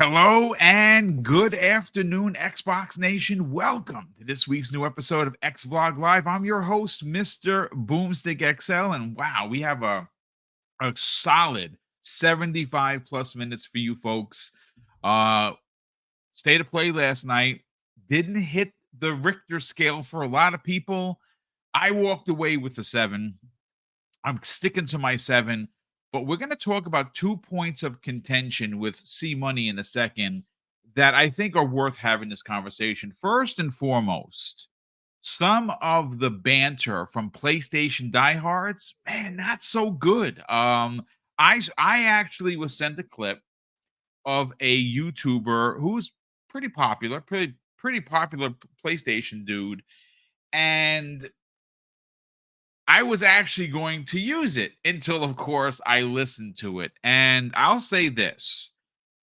Hello and good afternoon, Xbox Nation. Welcome to this week's new episode of X Vlog Live. I'm your host, Mr. BoomStick XL, and wow, we have a solid 75 plus minutes for you folks. State of play last night didn't hit the Richter scale for a lot of people. I walked away with a 7. I'm sticking to my 7. But we're going to talk about 2 points of contention with C Money in a second that I think are worth having this conversation. First and foremost, some of the banter from PlayStation diehards, man, not so good. I actually was sent a clip of a YouTuber who's pretty popular, pretty popular PlayStation dude, and I was actually going to use it until, of course, I listened to it. And I'll say this.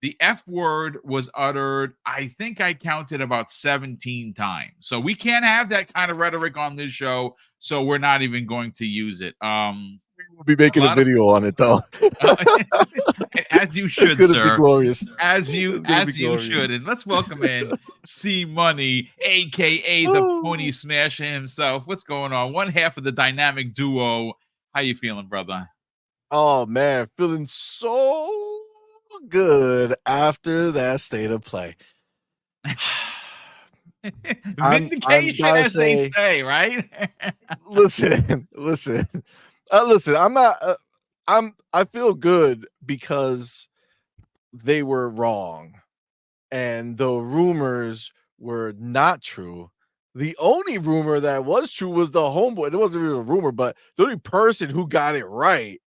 The F word was uttered, I think I counted about 17 times. So we can't have that kind of rhetoric on this show. So we're not even going to use it. We'll be making a video on it, though. As you should, it's sir. Be glorious. As you should. And let's welcome in C Money, aka the Pony Smasher himself. What's going on? One half of the dynamic duo. How you feeling, brother? Oh man, feeling so good after that state of play. Vindication, as they say, right? listen. I'm not. I feel good because they were wrong, and the rumors were not true. The only rumor that was true was the homeboy. It wasn't really a rumor, but the only person who got it right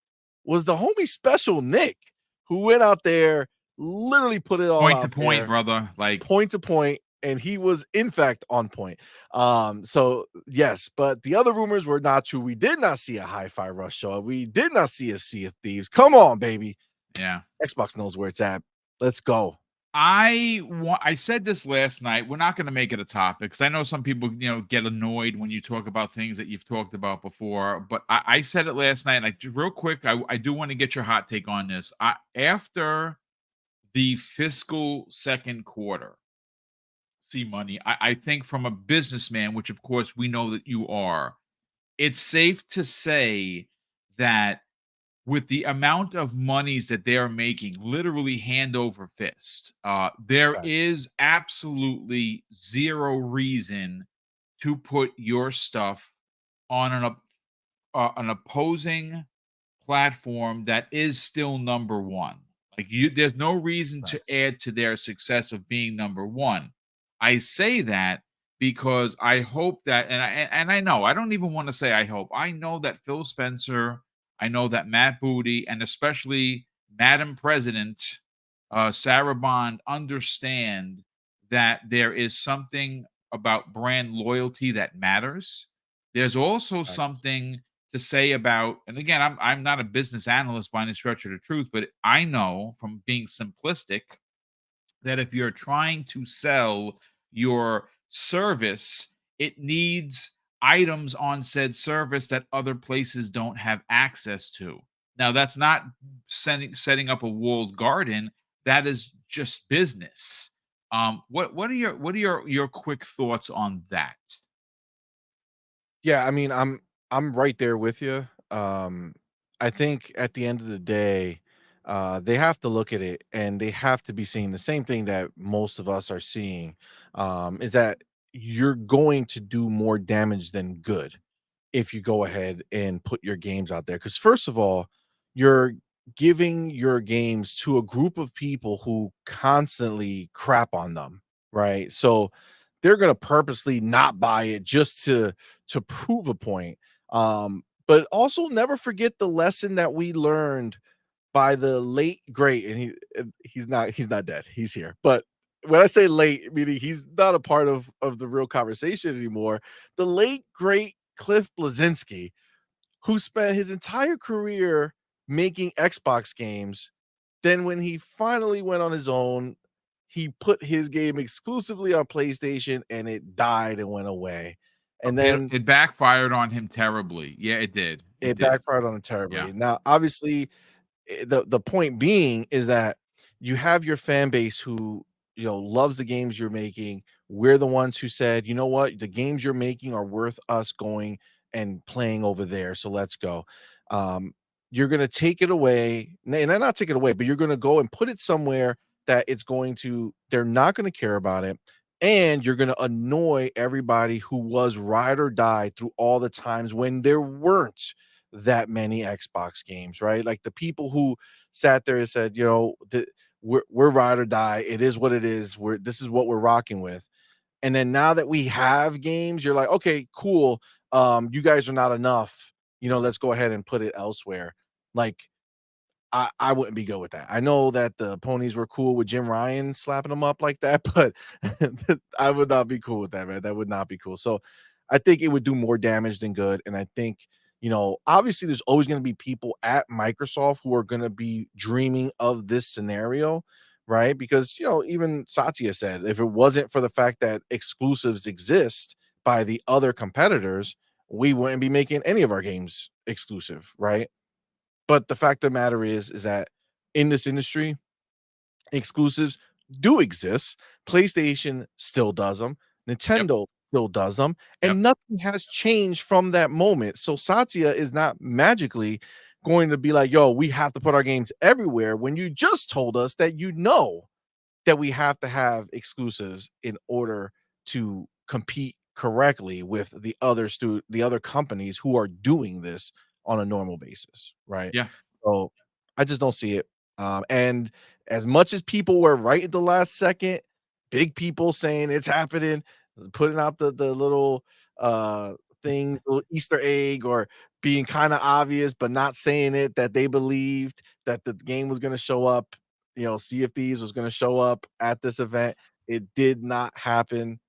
was the homie Special Nick, who went out there, literally put it all point out to point, there, brother, like point to point, and he was in fact on point. So yes, but the other rumors were not true. We did not see a Hi-Fi Rush show. We did not see a Sea of Thieves. Come on, baby. Yeah, Xbox knows where it's at. Let's go. I said this last night. We're not going to make it a topic because I know some people, get annoyed when you talk about things that you've talked about before. But I said it last night. And real quick, I do want to get your hot take on this. After the fiscal second quarter, C Money, I think from a businessman, which of course we know that you are, it's safe to say that with the amount of monies that they're making, literally hand over fist, there is absolutely zero reason to put your stuff on an opposing platform that is still number one. Like there's no reason to add to their success of being number one. I say that because I hope that, and I know I don't even want to say I hope. I know that Phil Spencer, I know that Matt Booty, and especially Madam President Sarah Bond understand that there is something about brand loyalty that matters. There's also something to say about, and again, I'm not a business analyst by any stretch of the truth, but I know from being simplistic that if you're trying to sell your service, it needs items on said service that other places don't have access to. Now, that's not setting up a walled garden. That is just business. What are your quick thoughts on that? Yeah, I mean, I'm right there with you. I think at the end of the day, they have to look at it and they have to be seeing the same thing that most of us are seeing. Is that you're going to do more damage than good if you go ahead and put your games out there. Because first of all, you're giving your games to a group of people who constantly crap on them, right? So they're gonna purposely not buy it just to prove a point. But also never forget the lesson that we learned by the late great, and he's not dead, he's here. But when I say late, meaning he's not a part of the real conversation anymore, the late great Cliff Bleszinski, who spent his entire career making Xbox games. Then when he finally went on his own, he put his game exclusively on PlayStation and it died and went away. And then it backfired on him terribly. Yeah, it did. It backfired on him terribly. Yeah. Now, obviously, the point being is that you have your fan base who, loves the games you're making. We're the ones who said, "You know what? The games you're making are worth us going and playing over there, so let's go." Um, you're gonna take it away, and not take it away, but you're gonna go and put it somewhere that they're not gonna care about it, and you're gonna annoy everybody who was ride or die through all the times when there weren't that many Xbox games, right? Like the people who sat there and said, we're ride or die. It is what it is. This is what we're rocking with. And then now that we have games, you're like, okay, cool. You guys are not enough. Let's go ahead and put it elsewhere. Like I wouldn't be good with that. I know that the ponies were cool with Jim Ryan slapping them up like that, but I would not be cool with that, man. That would not be cool. So I think it would do more damage than good. And I think, obviously there's always going to be people at Microsoft who are going to be dreaming of this scenario, right? Because, even Satya said if it wasn't for the fact that exclusives exist by the other competitors, we wouldn't be making any of our games exclusive, right? But the fact of the matter is that in this industry, exclusives do exist. PlayStation still does them. Yep. Nintendo still does them, Yep. and nothing has changed from that moment. So Satya is not magically going to be like, "Yo, we have to put our games everywhere," when you just told us that that we have to have exclusives in order to compete correctly with the other companies who are doing this on a normal basis, right? Yeah. So I just don't see it. And as much as people were right at the last second, big people saying it's happening, putting out the little uh things, little Easter egg, or being kind of obvious but not saying it, that they believed that the game was going to show up, Sea of Thieves was gonna show up at this event. It did not happen.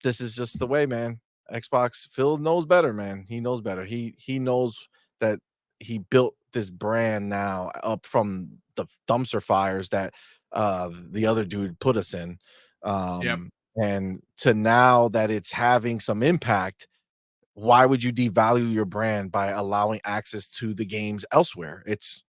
This is just the way, man. Xbox, Phil knows better, man. He knows better. He knows that he built this brand now up from the dumpster fires that the other dude put us in. Yep. And to now that it's having some impact, why would you devalue your brand by allowing access to the games elsewhere? It's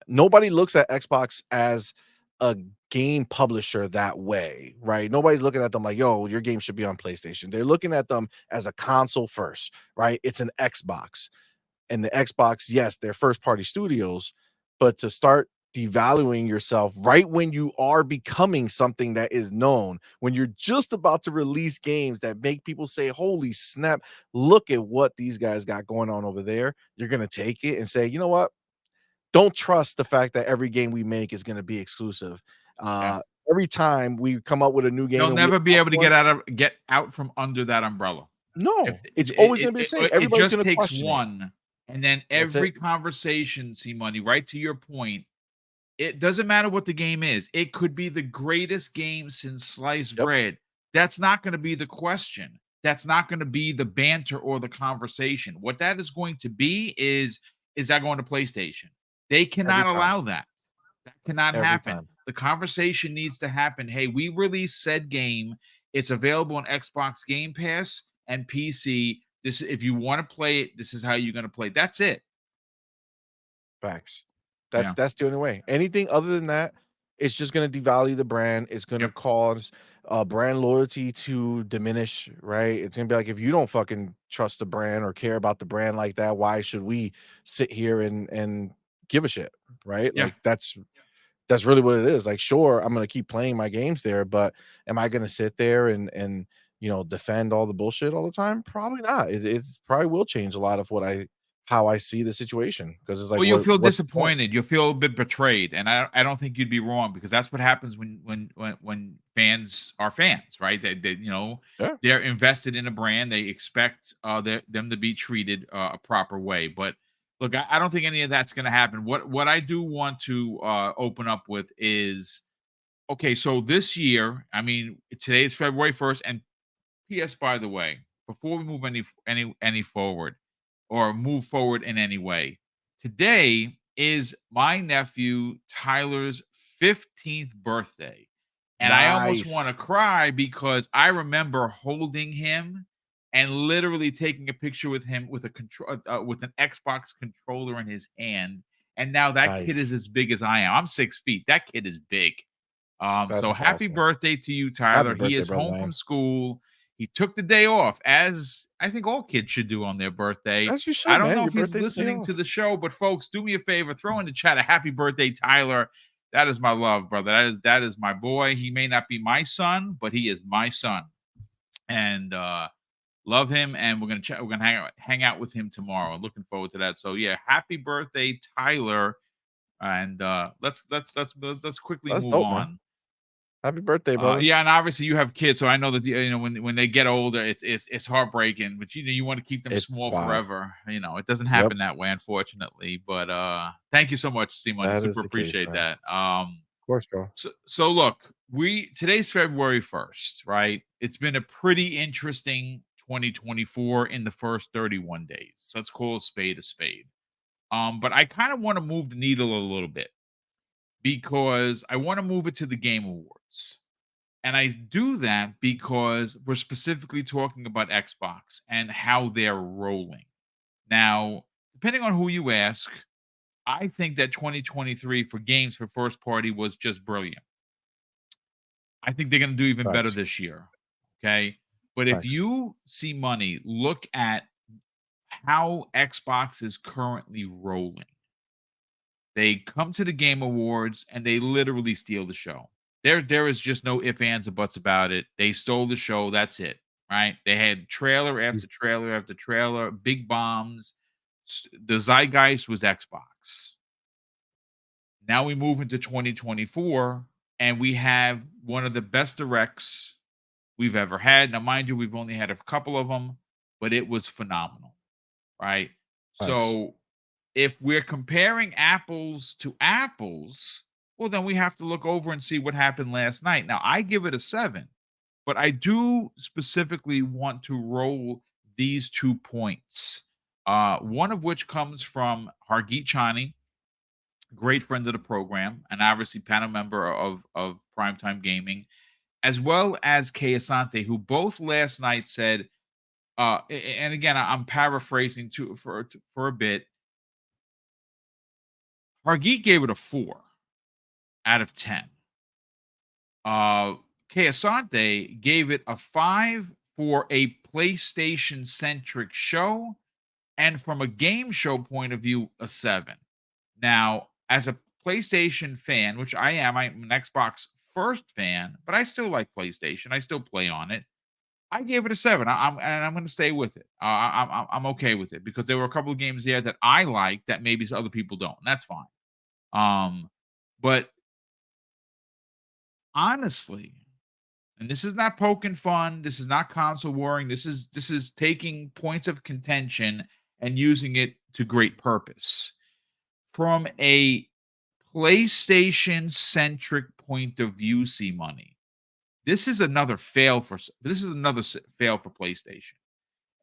Nobody looks at Xbox as a game publisher that way, right? Nobody's looking at them like, "Yo, your game should be on PlayStation." They're looking at them as a console first, right? It's an Xbox. And the Xbox, yes, they're first party studios, but to start devaluing yourself right when you are becoming something that is known, when you're just about to release games that make people say, "Holy snap, look at what these guys got going on over there." You're going to take it and say, "You know what? Don't trust the fact that every game we make is gonna be exclusive." Yeah. Uh, every time we come up with a new game They'll and we never be announce able to one, get out from under that umbrella. If no, it's always it gonna be the it same. it it Everybody's just gonna takes question it. one, and then That's it. every conversation, see money, right to your point, it doesn't matter what the game is. It could be the greatest game since sliced Yep, bread. That's not gonna be the question. That's not gonna be the banter or the conversation. What that is going to be is that going to PlayStation? They every cannot time, allow that. That cannot every happen. time. The conversation needs to happen. Hey, we released said game. It's available on Xbox Game Pass and PC. This, if you want to play it, this is how you're going to play. That's it. Facts. Yeah. That's the only way. Anything other than that, it's just gonna devalue the brand. It's gonna Yep. cause brand loyalty to diminish, right? It's gonna be like, if you don't fucking trust the brand or care about the brand like that, why should we sit here and give a shit, right? Yeah. Like that's really what it is. Like, sure, I'm gonna keep playing my games there, but am I gonna sit there and defend all the bullshit all the time? Probably not. It probably will change a lot of how I see the situation, because it's like, Well, you'll feel what's the point? disappointed. You'll feel a bit betrayed, and I don't think you'd be wrong because that's what happens when fans are fans, right? They Yeah, they're invested in a brand. They expect them to be treated a proper way. But look, I don't think any of that's going to happen. What I do want to open up with is, okay. So this year, I mean, today is February 1st, and P.S. By the way, before we move any forward or move forward in any way, today is my nephew Tyler's 15th birthday. And I almost want to nice. cry because I remember holding him and literally taking a picture with him with a control with an Xbox controller in his hand and now that kid is Nice. as big as I am. I'm 6 feet. That kid is big. That's So happy awesome. birthday to you, Happy Tyler. He birthday, is brother home from man. school. He took the day off, as I think all kids should do on their birthday. As you I should, don't man. know Your if he's birthday's the day listening to off. the show, but folks, do me a favor, throw in the chat a happy birthday, Tyler. That is my love, brother. That is my boy. He may not be my son, but he is my son. And love him, and we're gonna chat. We're gonna hang out with him tomorrow. Looking forward to that. So yeah, happy birthday, Tyler. And let's quickly That's move dope, man. on. Happy birthday, brother. Yeah, and obviously you have kids, so I know that when they get older, it's heartbreaking. But you want to keep them It's small wild. forever. It doesn't Yep. happen that way, unfortunately. But thank you so much, C Money. That is Super the case, appreciate man. that. Of course, bro. So look, today's February 1st, right? It's been a pretty interesting 2024 in the first 31 days. Let's call a spade a spade. But I kind of want to move the needle a little bit because I want to move it to the Game Awards. And I do that because we're specifically talking about Xbox and how they're rolling. Now, depending on who you ask, I think that 2023 for games for first party was just brilliant. I think they're going to do even better Facts. this year. Okay. But if Facts. you see money, look at how Xbox is currently rolling. They come to the Game Awards and they literally steal the show. There is just no ifs, ands, or buts about it. They stole the show. That's it. Right? They had trailer after trailer after trailer, big bombs. The zeitgeist was Xbox. Now we move into 2024 and we have one of the best directs we've ever had. Now, mind you, we've only had a couple of them, but it was phenomenal. Right? Facts. So if we're comparing apples to apples, well, then we have to look over and see what happened last night. Now, I give it a 7, but I do specifically want to roll these 2 points. One of which comes from Hargeet Chani, great friend of the program, and obviously panel member of Primetime Gaming, as well as Kay Asante, who both last night said, and again, I'm paraphrasing for a bit. Hargeet gave it a 4 out of 10. Kay Asante gave it a 5 for a PlayStation centric show, and from a game show point of view, a 7. Now, as a PlayStation fan, which I am, I'm an Xbox first fan, but I still like PlayStation. I still play on it. I gave it a 7. I'm going to stay with it. I'm okay with it because there were a couple of games there that I like that maybe other people don't, and that's fine. But honestly, and this is not poking fun, this is not console warring, this is taking points of contention and using it to great purpose. From a PlayStation centric point of view, see money. This is another fail for PlayStation.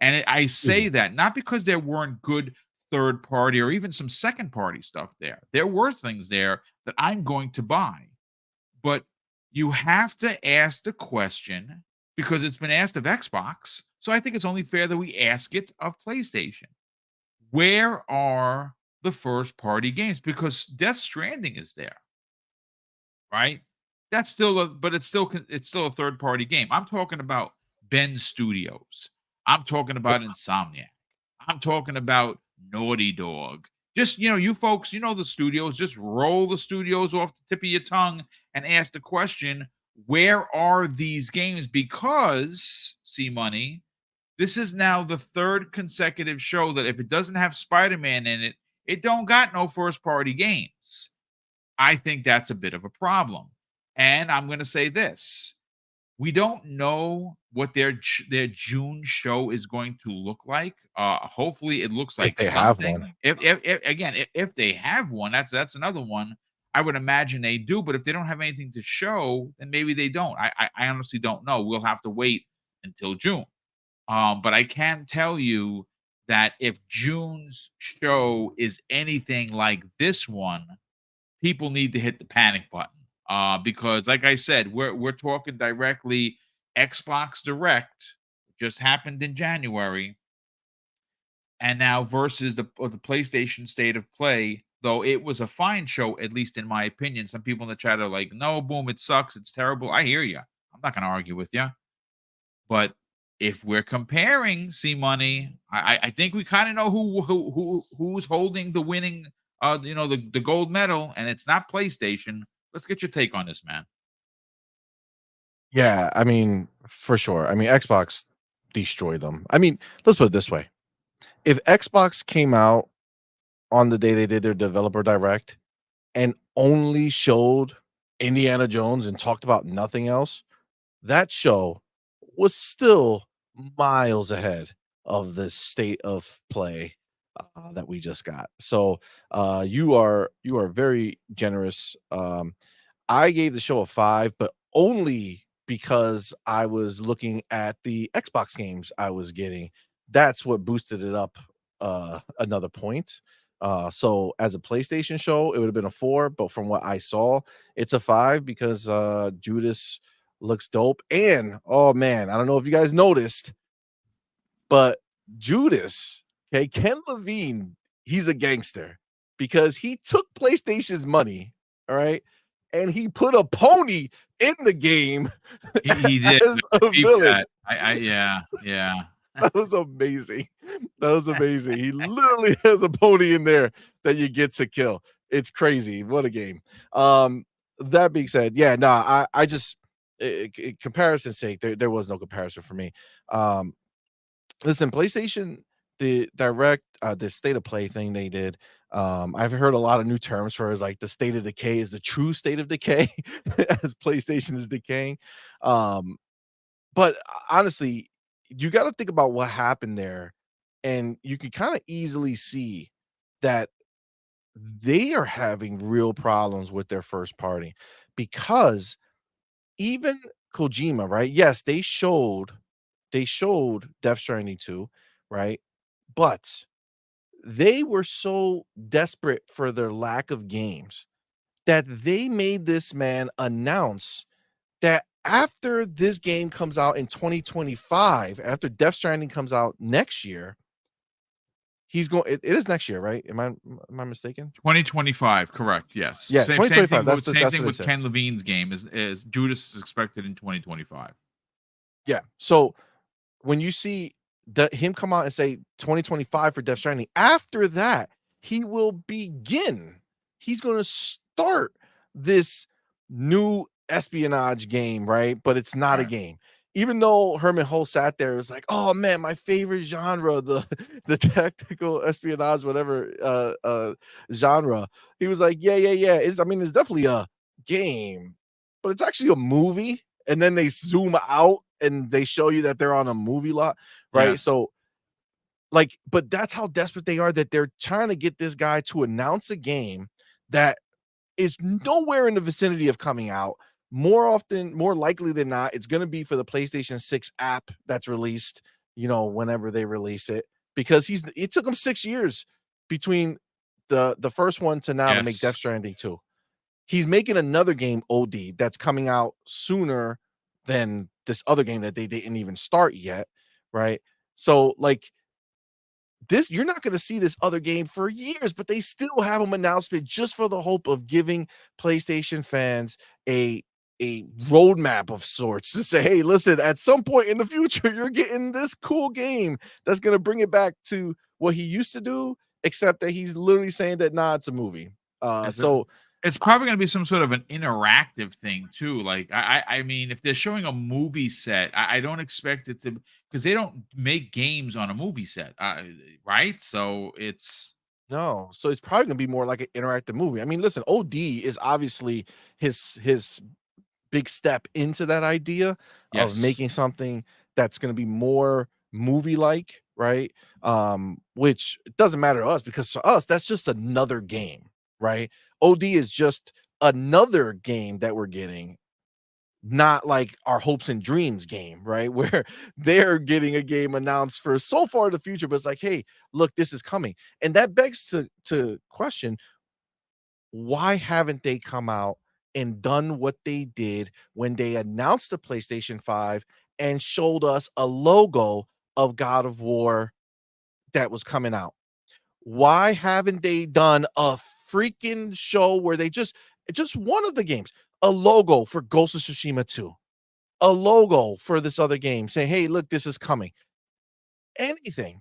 And I say Easy. that not because there weren't good third party or even some second party stuff there. There were things there that I'm going to buy. But you have to ask the question because it's been asked of Xbox. So I think it's only fair that we ask it of PlayStation. Where are the first party games? Because Death Stranding is there, right? That's still but it's still a third party game. I'm talking about Ben Studios. I'm talking Yep. about Insomniac. I'm talking about Naughty Dog. Just you folks, the studios. Just roll the studios off the tip of your tongue and ask the question: where are these games? Because see money. This is now the third consecutive show that if it doesn't have Spider-Man in it, it don't got no first party games. I think that's a bit of a problem. And I'm going to say this. We don't know what their June show is going to look like. Hopefully it looks If like they have one. something. If they have one, that's another one. I would imagine they do, but if they don't have anything to show, then maybe they don't. I honestly don't know. We'll have to wait until June. But I can tell you that if June's show is anything like this one, people need to hit the panic button. Because like I said, we're talking directly Xbox Direct just happened in January, and now versus the PlayStation State of Play though it was a fine show, at least in my opinion. Some people in the chat are like, "No, Boom, it sucks. It's terrible." I hear you. I'm not going to argue with you. But if we're comparing C Money, I think we kind of know who's holding the winning, the gold medal, and it's not PlayStation. Let's get your take on this, man. Yeah, I mean, for sure. I mean, Xbox destroyed them. I mean, let's put it this way. If Xbox came out on the day they did their developer direct and only showed Indiana Jones and talked about nothing else, that show was still miles ahead of the state of play that we just got. So you are very generous. I gave the show a 5, but only because I was looking at the Xbox games I was getting. That's what boosted it up another point. So as a PlayStation show, it would have been a 4, but from what I saw, it's a 5 because Judas looks dope. And oh man, I don't know if you guys noticed, but Judas, okay, Ken Levine, he's a gangster because he took PlayStation's money, all right, and he put a pony in the game He did. as I a peeped villain. that. Yeah. That was amazing. That was amazing. He literally has a pony in there that you get to kill. It's crazy. What a game. That being said, yeah, no, I just comparison's sake, there was no comparison for me. Um, Listen, PlayStation, the state of play thing they did. I've heard a lot of new terms for as like the state of decay is the true state of decay as PlayStation is decaying. Um, but honestly, you got to think about what happened there, and you can kind of easily see that they are having real problems with their first party because even Kojima, right? Yes, they showed Death Stranding 2, right? But they were so desperate for their lack of games that they made this man announce that after this game comes out in 2025, after Death Stranding comes out next year, he's going it is next year, right? Am I mistaken? 2025, correct. Yes. Yeah, Same thing 2025. with That's what they said. Ken Levine's game is Judas is expected in 2025. Yeah. So when you see him come out and say 2025 for Death Stranding, after that, he will begin. He's going to start this new espionage game, right? But it's not a Right. game. Even though Herman Hull sat there, was like, "Oh man, my favorite genre, the the tactical espionage, whatever genre." He was like, "Yeah, yeah, yeah. It's I mean, it's definitely a game, but it's actually a movie." And then they zoom out and they show you that they're on a movie lot, right? Yes. So, like, but that's how desperate they are that they're trying to get this guy to announce a game that is nowhere in the vicinity of coming out. More likely than not, it's going to be for the PlayStation 6 app that's released, whenever they release it, because it took him 6 years between the first one to now to make Death Yes. Stranding 2. He's making another game, OD, that's coming out sooner than this other game that they didn't even start yet, right? So, like, this you're not gonna see this other game for years, but they still have them announced it just for the hope of giving PlayStation fans a roadmap of sorts to say, "Hey, listen, at some point in the future, you're getting this cool game that's gonna bring it back to what he used to do," except that he's literally saying that, "Nah, it's a movie." It's a So it's probably gonna be some sort of an interactive thing too. Like I mean, if they're showing a movie set, I don't expect it to because they don't make games on a movie set, right? So it's No, so it's probably gonna be more like an interactive movie. I mean, listen, OD is obviously his big step into that idea of yes, making something that's gonna be more movie-like, right? Which doesn't matter to us because to us, that's just another game, right? OD is just another game that we're getting, not like our hopes and dreams game, right? Where they're getting a game announced for so far in the future, but it's like, hey, look, this is coming. And that begs to question, why haven't they come out and done what they did when they announced the PlayStation 5 and showed us a logo of God of War that was coming out? Why haven't they done a freaking show where they just one of the games, a logo for Ghost of Tsushima 2, a logo for this other game saying, "Hey, look, this is coming." Anything.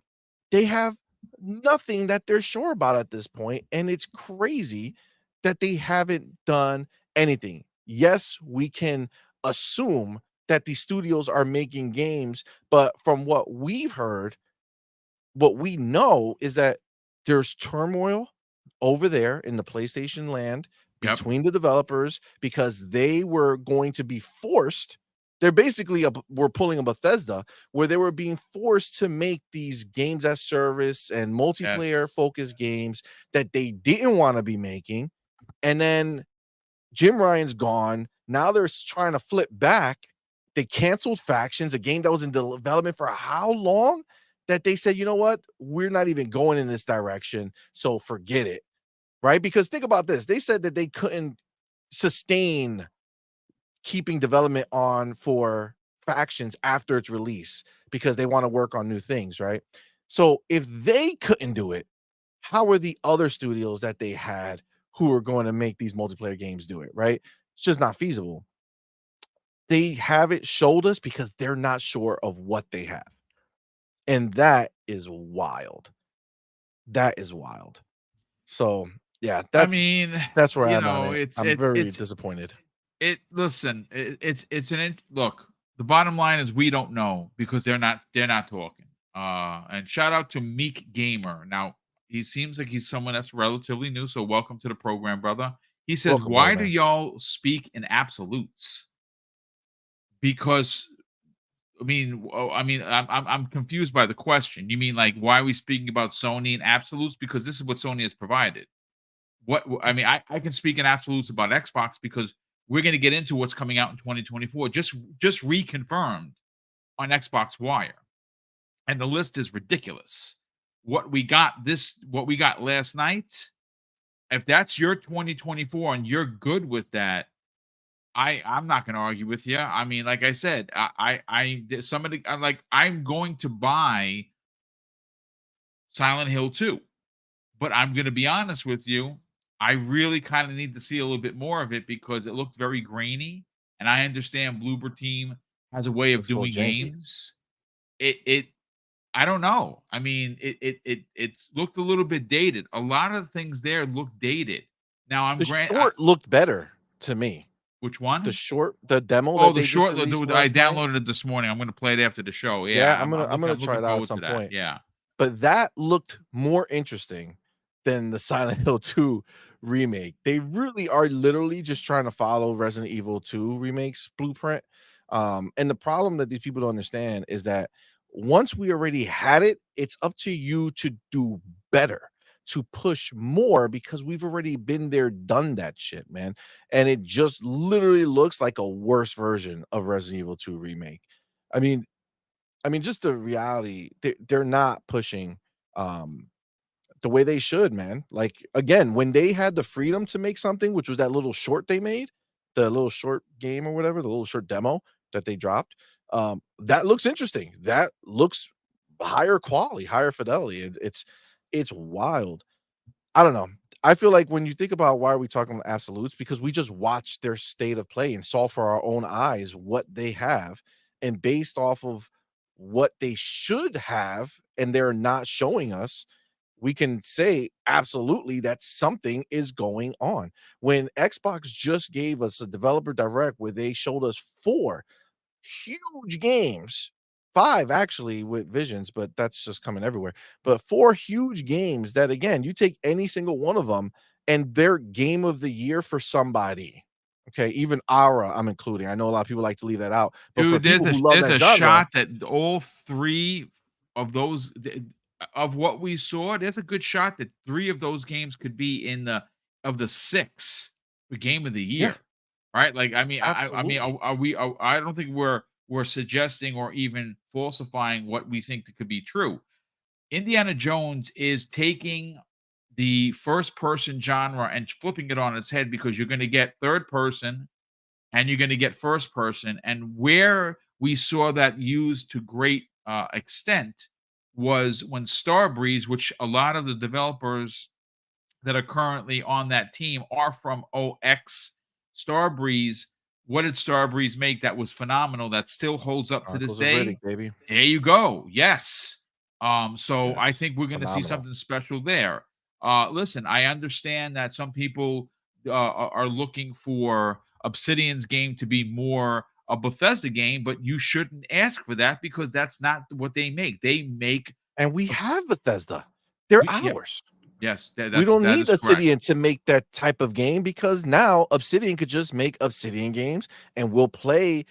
They have nothing that they're sure about at this point, and it's crazy that they haven't done anything. Yes, we can assume that these studios are making games, but from what we've heard, what we know is that there's turmoil over there in the PlayStation land Yep. between the developers because they were going to be forced. They're basically were pulling a Bethesda where they were being forced to make these games as service and multiplayer Yes. focused games that they didn't want to be making. And then Jim Ryan's gone. Now they're trying to flip back. They canceled Factions, a game that was in development for how long that they said, you know what? We're not even going in this direction. So forget it. Right? Because think about this. They said that they couldn't sustain keeping development on for Factions after its release because they want to work on new things. Right? So if they couldn't do it, how are the other studios that they had who are going to make these multiplayer games do it, right? It's just not feasible. They haven't showed us because they're not sure of what they have. And that is wild. That is wild. So, yeah, I mean, that's where you I'm on know, it. I'm very it's disappointed. listen, it's look, the bottom line is we don't know because they're not talking. And shout out to Meek Gamer. Now, he seems like he's someone that's relatively new, so welcome to the program, brother. He says, Welcome, brother "Why do man. y'all speak in absolutes?" Because I'm confused by the question. You mean like why are we speaking about Sony in absolutes? Because this is what Sony has provided. I can speak in absolutes about Xbox because we're going to get into what's coming out in 2024. Just reconfirmed on Xbox Wire, and the list is ridiculous. What we got last night. If that's your 2024 and you're good with that, I'm not going to argue with you. I mean, like I said, somebody I'm like I'm going to buy Silent Hill 2. But I'm gonna be honest with you, I really kinda need to see a little bit more of it because it looked very grainy, and I understand Bloober Team has a way of Looks a little doing janky. games. It I don't know. I mean, it's looked a little bit dated. A lot of things there look dated. Now I'm The grant short looked better to me. which one? The demo Oh, that the they just short released dude, I last night. downloaded it this morning. I'm gonna play it after the show. Yeah, Yeah, I'm I'm gonna try looking it out at forward some to that. point. Yeah. But that looked more interesting than the Silent Hill 2 remake. They really are literally just trying to follow Resident Evil 2 remakes blueprint. And the problem that these people don't understand is that once we already had it, it's up to you to do better, to push more because we've already been there, done that shit, man. And it just literally looks like a worse version of Resident Evil 2 remake. I mean, just the reality, they're not pushing um the way they should, man. Like again, when they had the freedom to make something, which was that little short they made, the little short game or whatever, the little short demo that they dropped, that looks interesting. That looks higher quality, higher fidelity. It's wild. I don't know. I feel like when you think about why are we talking about absolutes, because we just watched their state of play and saw for our own eyes what they have, and based off of what they should have, and they're not showing us, we can say absolutely that something is going on. When Xbox just gave us a developer direct where they showed us four huge games. 5 actually with Visions, but that's just coming everywhere. But 4 huge games that again, you take any single one of them and they're game of the year for somebody. Okay, even Aura I'm including. I know a lot of people like to leave that out, but for Dude, people who love there's that a genre, shot that all 3 of those of what we saw, there's a good shot that 3 of those games could be in the of the 6 for game of the yeah, year, right? Like, I mean, absolutely. I don't think we're suggesting or even falsifying what we think that could be true. Indiana Jones is taking the first person genre and flipping it on its head because you're gonna get third person and you're going to get first person. And where we saw that used to great extent was when Starbreeze, which a lot of the developers that are currently on that team are from OX Starbreeze. What did Starbreeze make that was phenomenal that still holds up to this Chronicles of day? Riddick, baby. There you go. Yes. So I Yes, think we're going to see phenomenal. something special there. Listen, I understand that some people are looking for Obsidian's game to be more a Bethesda game, but you shouldn't ask for that because that's not what they make. They make And we obs- have Bethesda. They're yeah, ours. yes, We don't that need is correct. Obsidian to make that type of game because now Obsidian could just make Obsidian games and we'll play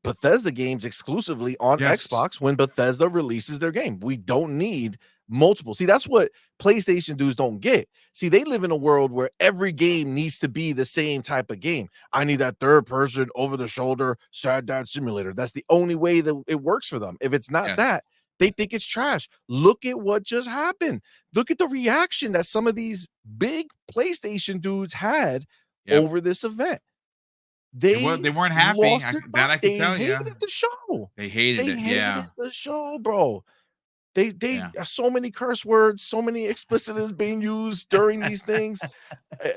Bethesda games exclusively on Yes, Xbox when Bethesda releases their game. We don't need multiple. See, that's what PlayStation dudes don't get. See, they live in a world where every game needs to be the same type of game. I need that third person over the shoulder sad dad simulator. That's the only way that it works for them. If it's not yes, that, they think it's trash. Look at what just happened. Look at the reaction that some of these big PlayStation dudes had yep. over this event. They They weren't happy. lost their mind. That I could They tell you. hated the show. They hated They it. hated Yeah, the show, bro. They yeah. so many curse words, so many explicit is being used during these things,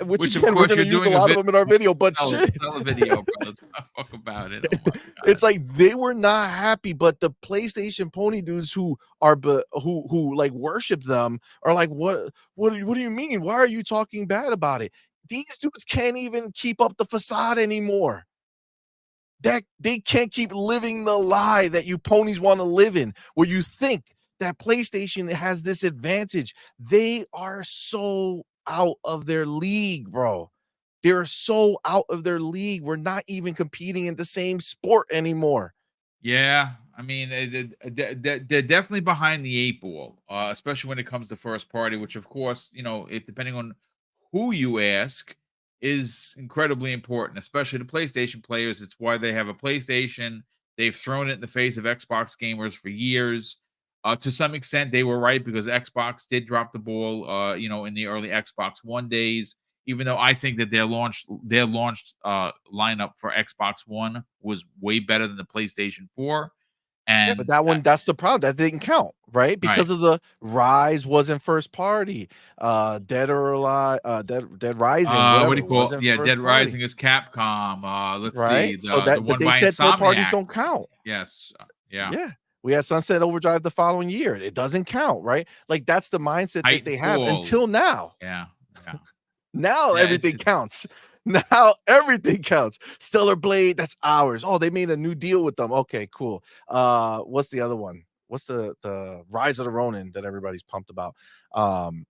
which Which, of again, we're course, gonna you're use a doing a lot of video. them in our video, but shit. Tell a video, bro. Let's talk about it. Oh my god. It's like they were not happy, but the PlayStation pony dudes who are who like worship them are like, what do you mean? Why are you talking bad about it? These dudes can't even keep up the facade anymore. That they can't keep living the lie that you ponies want to live in, where you think that PlayStation has this advantage. They are so out of their league, bro. They're so out of their league. We're not even competing in the same sport anymore. Yeah, I mean, they're definitely behind the eight ball, especially when it comes to first party. Which, of course, it depending on who you ask, is incredibly important, especially the PlayStation players. It's why they have a PlayStation. They've thrown it in the face of Xbox gamers for years. To some extent, they were right because Xbox did drop the ball, in the early Xbox One days. Even though I think that their launched lineup for Xbox One was way better than the PlayStation 4, Yeah, but and that one, that's the problem. That didn't count, right? right. Because of the Rise wasn't first party. Dead or Alive, Dead Rising, What whatever, do you call? wasn't Yeah, Dead first party. Rising is Capcom. Let's Right? see, So the that but one they by said third parties Insomniac. don't count. Yes, yeah. Yeah. We had Sunset Overdrive the following year. It doesn't count, right? Like that's the mindset that they have Titanfall. until now. Yeah, yeah, Now yeah. everything counts. Now everything counts. Stellar Blade, that's ours. Oh, they made a new deal with them. Okay, cool. What's the other one? What's the Rise of the Ronin that everybody's pumped about? Um,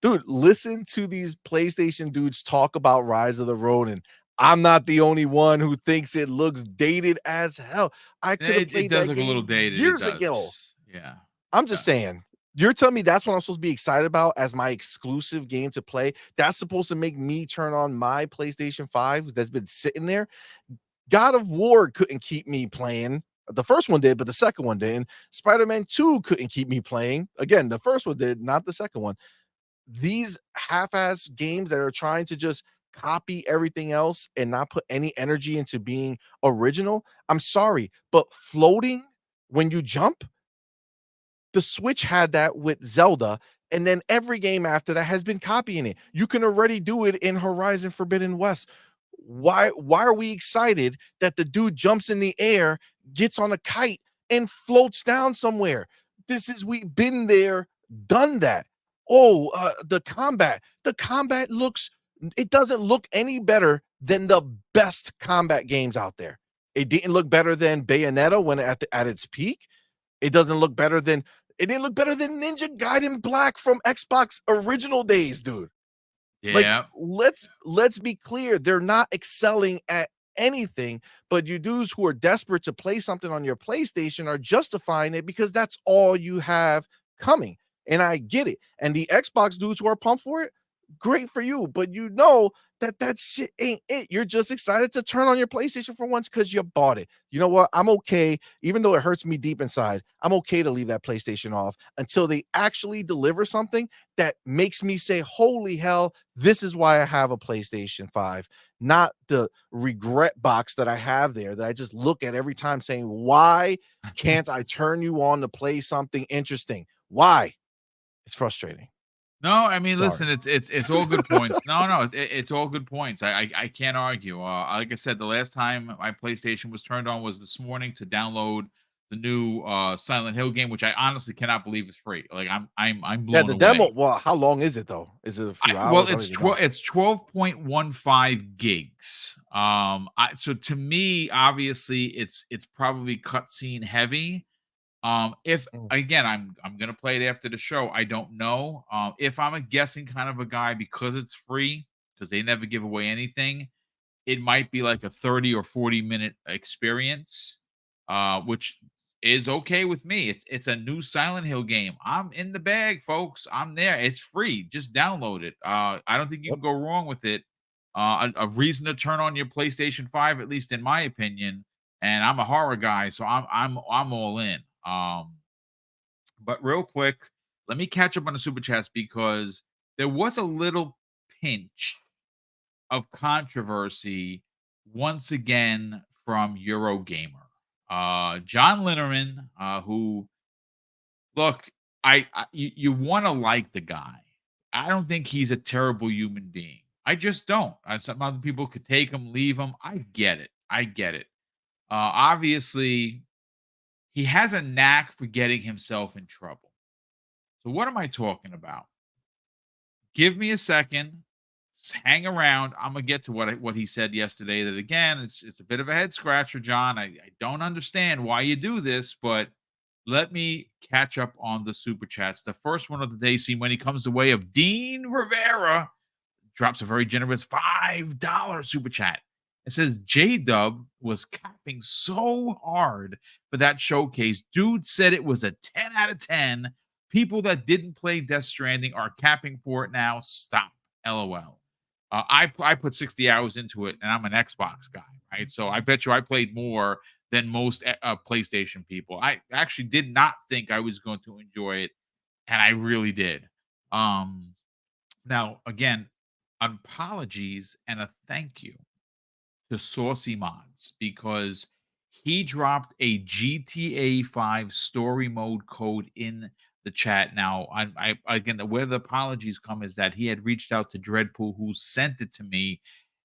Dude, listen to these PlayStation dudes talk about Rise of the Ronin. I'm not the only one who thinks it looks dated as hell. I could have It played does that look a little game dated. It years ago. does. Yeah, I'm it just does. saying. You're telling me that's what I'm supposed to be excited about as my exclusive game to play? That's supposed to make me turn on my PlayStation 5 that's been sitting there? God of War couldn't keep me playing. The first one did, but the second one didn't. Spider-Man 2 couldn't keep me playing. Again, the first one did, not the second one. These half-ass games that are trying to just copy everything else and not put any energy into being original. I'm sorry, but floating when you jump, the Switch had that with Zelda, and then every game after that has been copying it. You can already do it in Horizon Forbidden West. Why are we excited that the dude jumps in the air, gets on a kite, and floats down somewhere? We've been there, done that. Oh, the combat looks, it doesn't look any better than the best combat games out there. It didn't look better than Bayonetta when at its peak. It doesn't look better than it didn't look better than Ninja Gaiden Black from Xbox original days, dude. Like, Yeah, let's be clear, they're not excelling at anything, but you dudes who are desperate to play something on your PlayStation are justifying it because that's all you have coming. And I get it. And the Xbox dudes who are pumped for it, great for you, but you know that that shit ain't it. You're just excited to turn on your PlayStation for once because you bought it. You know what? I'm okay, even though it hurts me deep inside. I'm okay to leave that PlayStation off until they actually deliver something that makes me say, "Holy hell, this is why I have a PlayStation 5." Not the regret box that I have there that I just look at every time saying, "Why can't I turn you on to play something interesting? Why?" It's frustrating. No, I mean, Sorry. listen, it's all good points. No, no, it's all good points. I can't argue. Like I said, the last time my PlayStation was turned on was this morning to download the new Silent Hill game, which I honestly cannot believe is free. Like I'm Yeah, blown the demo. away. Well, how long is it though? Is it a few Well, hours? I don't even know. it's 12.15 gigs. So to me, obviously, it's probably cutscene heavy. If Mm, again, I'm gonna play it after the show. I don't know. If I'm a guessing kind of a guy because it's free, because they never give away anything, it might be like a 30 or 40-minute experience, which is okay with me. It's a new Silent Hill game. I'm in the bag, folks. I'm there. It's free. Just download it. I don't think you yep. can go wrong with it. A reason to turn on your PlayStation 5, at least in my opinion. And I'm a horror guy, so I'm all in. But real quick, let me catch up on the super chats because there was a little pinch of controversy once again from Eurogamer. John Linneman, who look, you want to like the guy. I don't think he's a terrible human being. I just don't. Some other people could take him, leave him. I get it. I get it. Obviously, he has a knack for getting himself in trouble. So what am I talking about? Give me a second. Hang around. I'm gonna get to what he said yesterday. That again, it's a bit of a head scratcher, John. I don't understand why you do this, but let me catch up on the super chats. The first one of the day, see when he comes the way of Dean Rivera, drops a very generous $5 super chat. It says J Dub was capping so hard for that showcase. Dude said it was a 10 out of 10. People that didn't play Death Stranding are capping for it now. Stop. LOL. I put 60 hours into it, and I'm an Xbox guy, right? So I bet you I played more than most PlayStation people. I actually did not think I was going to enjoy it, and I really did. Now, again, apologies and a thank you to Saucy Mods because he dropped a GTA 5 story mode code in the chat. Now, I again, where the apologies come is that he had reached out to Dreadpool, who sent it to me,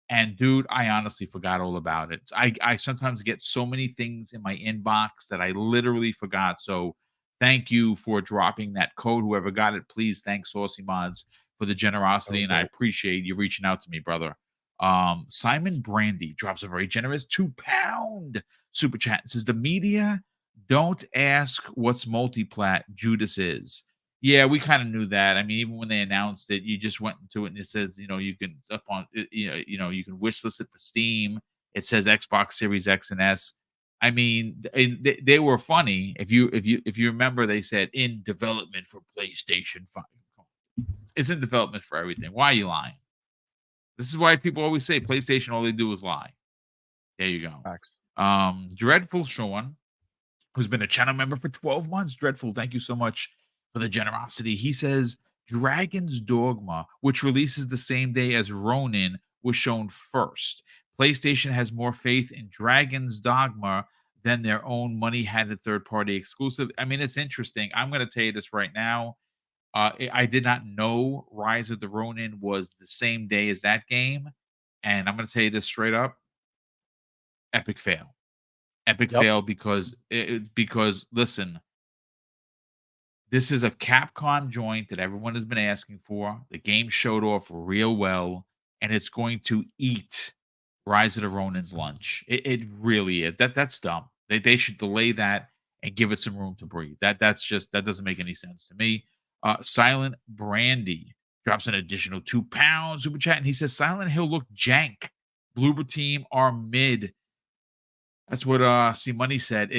and dude, I honestly forgot all about it. I sometimes get so many things in my inbox that I literally forgot. So thank you for dropping that code. Whoever got it, please thank Saucy Mods for the generosity, No and I doubt. appreciate you reaching out to me, brother. Simon Brandy drops a very generous £2 super chat. It says the media don't ask what's multiplat Judas is. Yeah, we kind of knew that. I mean, even when they announced it, you just went into it and it says, you can it's up on, you can wish list it for Steam. It says Xbox Series X and S. I mean, they were funny. If you remember, they said in development for PlayStation 5. It's in development for everything. Why are you lying? This is why people always say PlayStation, all they do is lie. There you go. Facts. Dreadful Sean, who's been a channel member for 12 months. Dreadful, thank you so much for the generosity. He says Dragon's Dogma, which releases the same day as Ronin, was shown first. PlayStation has more faith in Dragon's Dogma than their own money-handed third-party exclusive. I mean, it's interesting. I'm going to tell you this right now. I did not know Rise of the Ronin was the same day as that game, and I'm going to tell you this straight up: epic fail, epic Yep. fail because listen, this is a Capcom joint that everyone has been asking for. The game showed off real well, and it's going to eat Rise of the Ronin's lunch. It really is. That's dumb. They should delay that and give it some room to breathe. That doesn't make any sense to me. Silent Brandy drops an additional £2 super chat, and he says Silent Hill looked jank. Bloober team are mid. That's what C Money said.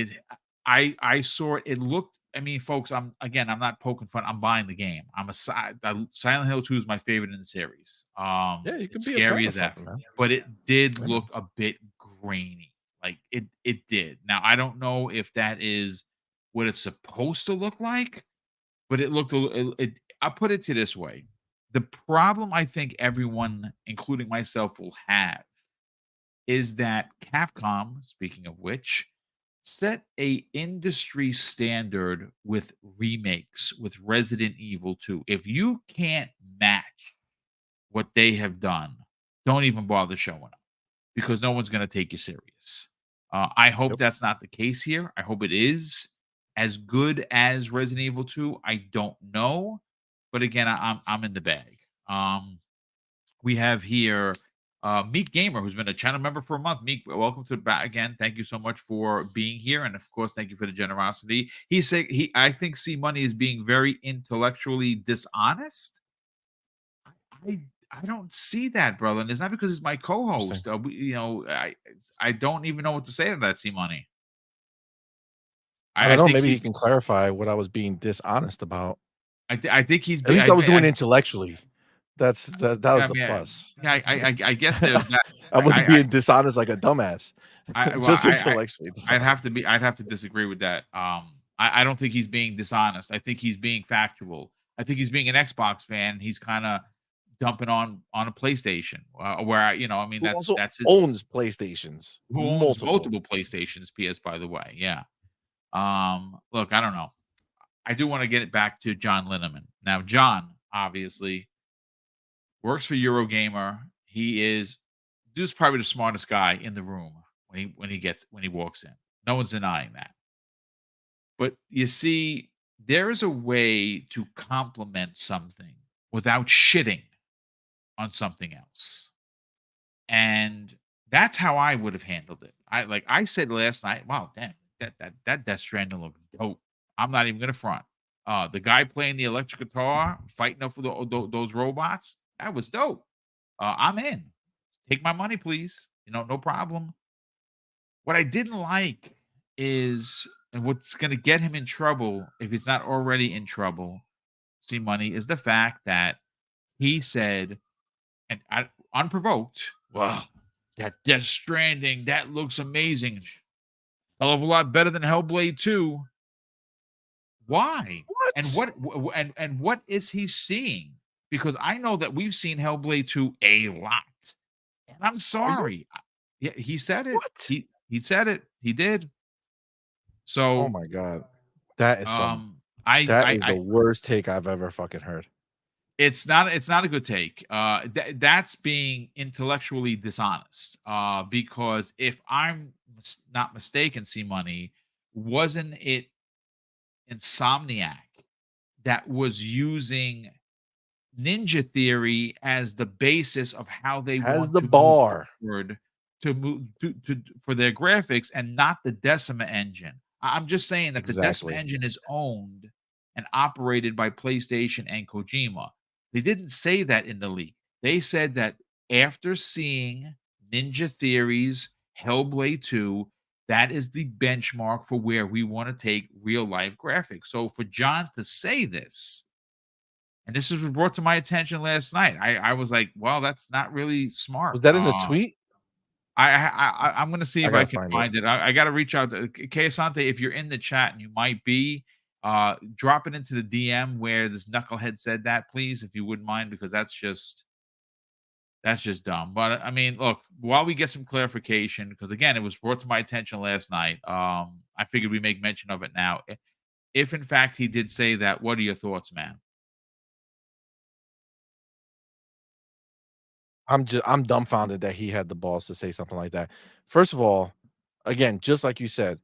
I saw it. It looked. I mean, folks. I'm not poking fun. I'm buying the game. Silent Hill 2 is my favorite in the series. Yeah, you could It's be a fan scary of as F, something, man. but it did I know. look a bit grainy. Like it did. Now I don't know if that is what it's supposed to look like, but it looked a little. I'll put it to this way: the problem I think everyone, including myself, will have is that Capcom, speaking of which, set a industry standard with remakes with Resident Evil 2. If you can't match what they have done, don't even bother showing up because no one's going to take you serious. I hope Yep. that's not the case here. I hope it is as good as Resident Evil 2. I don't know, but again, I'm in the bag. We have here Meek Gamer, who's been a channel member for a month. Meek, welcome to back again. Thank you so much for being here, and of course, thank you for the generosity. He said I think C Money is being very intellectually dishonest. I I don't see that, brother, and it's not because he's my Interesting. co-host. I don't even know what to say to that, C Money. I I don't know, think maybe he's he can clarify what I was being dishonest about. I think he's At be least I was doing intellectually. That was I the mean, plus. yeah, I guess there's that. I wasn't I being dishonest like a dumbass, well, just intellectually dishonest. I'd have to disagree with that. I don't think he's being dishonest. I think he's being factual. I think he's being an Xbox fan. He's kind of dumping on a PlayStation, I mean, Who also that's his owns PlayStations, who owns multiple. multiple PlayStations. PS, by the way, yeah. Look, I don't know. I do want to get it back to John Linneman. Now, John obviously works for Eurogamer. He is dude's probably the smartest guy in the room when he walks in. No one's denying that. But you see, there is a way to compliment something without shitting on something else. And that's how I would have handled it. I said last night, wow, damn, that Death Stranding looked dope. I'm not even gonna front. The guy playing the electric guitar, fighting up for those robots, that was dope. I'm in. Take my money, please. No problem. What I didn't like is, and what's going to get him in trouble if he's not already in trouble, see money, is the fact that he said, and unprovoked, wow, that Death Stranding, that looks amazing. Hell of a lot better than Hellblade 2. Why? And What? and what is he seeing? Because I know that we've seen Hellblade 2 a lot. And I'm Are you sorry. Yeah, he said it. what? He said it. He did. Oh So my god. That is some that is the I worst take I've ever fucking heard. it's not a good take. That's being intellectually dishonest. Because if I'm not mistaken, see money, wasn't it Insomniac that was using Ninja Theory as the basis of how they Has want the to move bar. forward to move to for their graphics and not the Decima engine. I'm just saying that the Decima Exactly. engine is owned and operated by PlayStation and Kojima. They didn't say that in the leak. They said that after seeing Ninja Theory's Hellblade 2, that is the benchmark for where we want to take real life graphics. So for John to say this, and this was brought to my attention last night. I was like, "Well, that's not really smart." Was that in a tweet? I'm gonna see I if I gotta can find it. find it. I gotta reach out to Asante. If you're in the chat and you might be, drop it into the DM where this knucklehead said that, please, if you wouldn't mind, because that's just dumb. But I mean, look, while we get some clarification, because again, it was brought to my attention last night. I figured we make mention of it now. If in fact he did say that, what are your thoughts, man? I'm dumbfounded that he had the balls to say something like that. First of all, again, just like you said,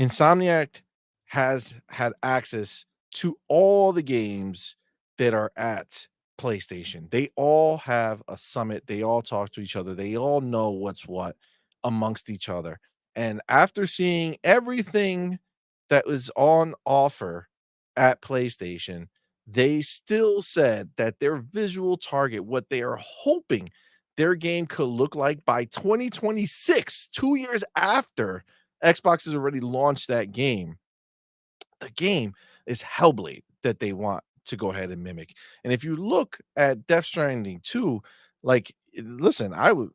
Insomniac has had access to all the games that are at PlayStation. They all have a summit. They all talk to each other. They all know what's what amongst each other. And after seeing everything that was on offer at PlayStation, they still said that their visual target, what they are hoping their game could look like by 2026, 2 years after Xbox has already launched that game. The game is Hellblade that they want to go ahead and mimic. And if you look at Death Stranding 2, like, listen, I would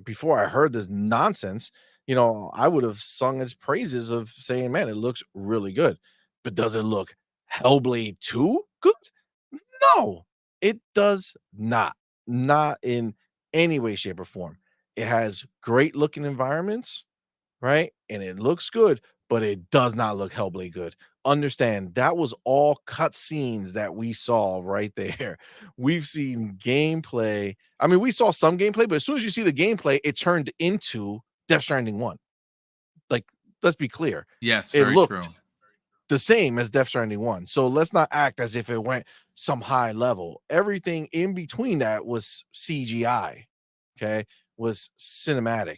before I heard this nonsense, I would have sung its praises of saying, man, it looks really good. But does it look Hellblade 2 good? No, it does not. Not in any way, shape, or form. It has great looking environments, right? And it looks good, but it does not look Hellblade good. Understand that was all cut scenes that we saw right there. We've seen gameplay. I mean, we saw some gameplay, but as soon as you see the gameplay, it turned into Death Stranding 1. Like, let's be clear. Yes, It very true. looked the same as Death Stranding 1. So let's not act as if it went some high level. Everything in between that was CGI, okay? Was cinematic.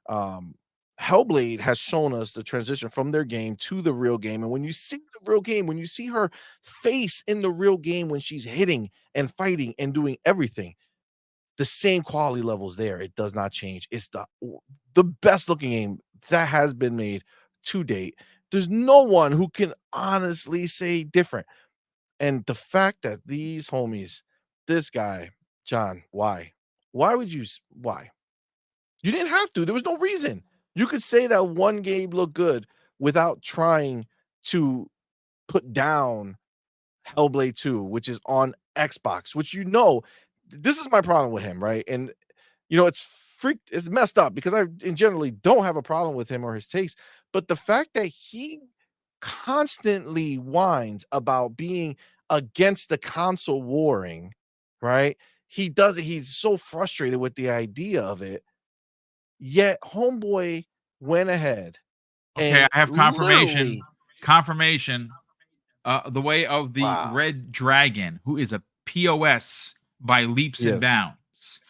Um Hellblade has shown us the transition from their game to the real game. And when you see the real game, when you see her face in the real game when she's hitting and fighting and doing everything, the same quality levels there. It does not change. It's the best looking game that has been made to date. There's no one who can honestly say different. And the fact that these homies, this guy, John, why? Why would you why? You didn't have to. There was no reason. You could say that one game looked good without trying to put down Hellblade 2, which is on Xbox, which this is my problem with him, right? And it's messed up because I in generally don't have a problem with him or his takes, but the fact that he constantly whines about being against the console warring, right? He's so frustrated with the idea of it. Yet homeboy went ahead Okay, and I have confirmation. literally Confirmation. The way of the wow. Red Dragon, who is a POS by leaps and Yes. bounds.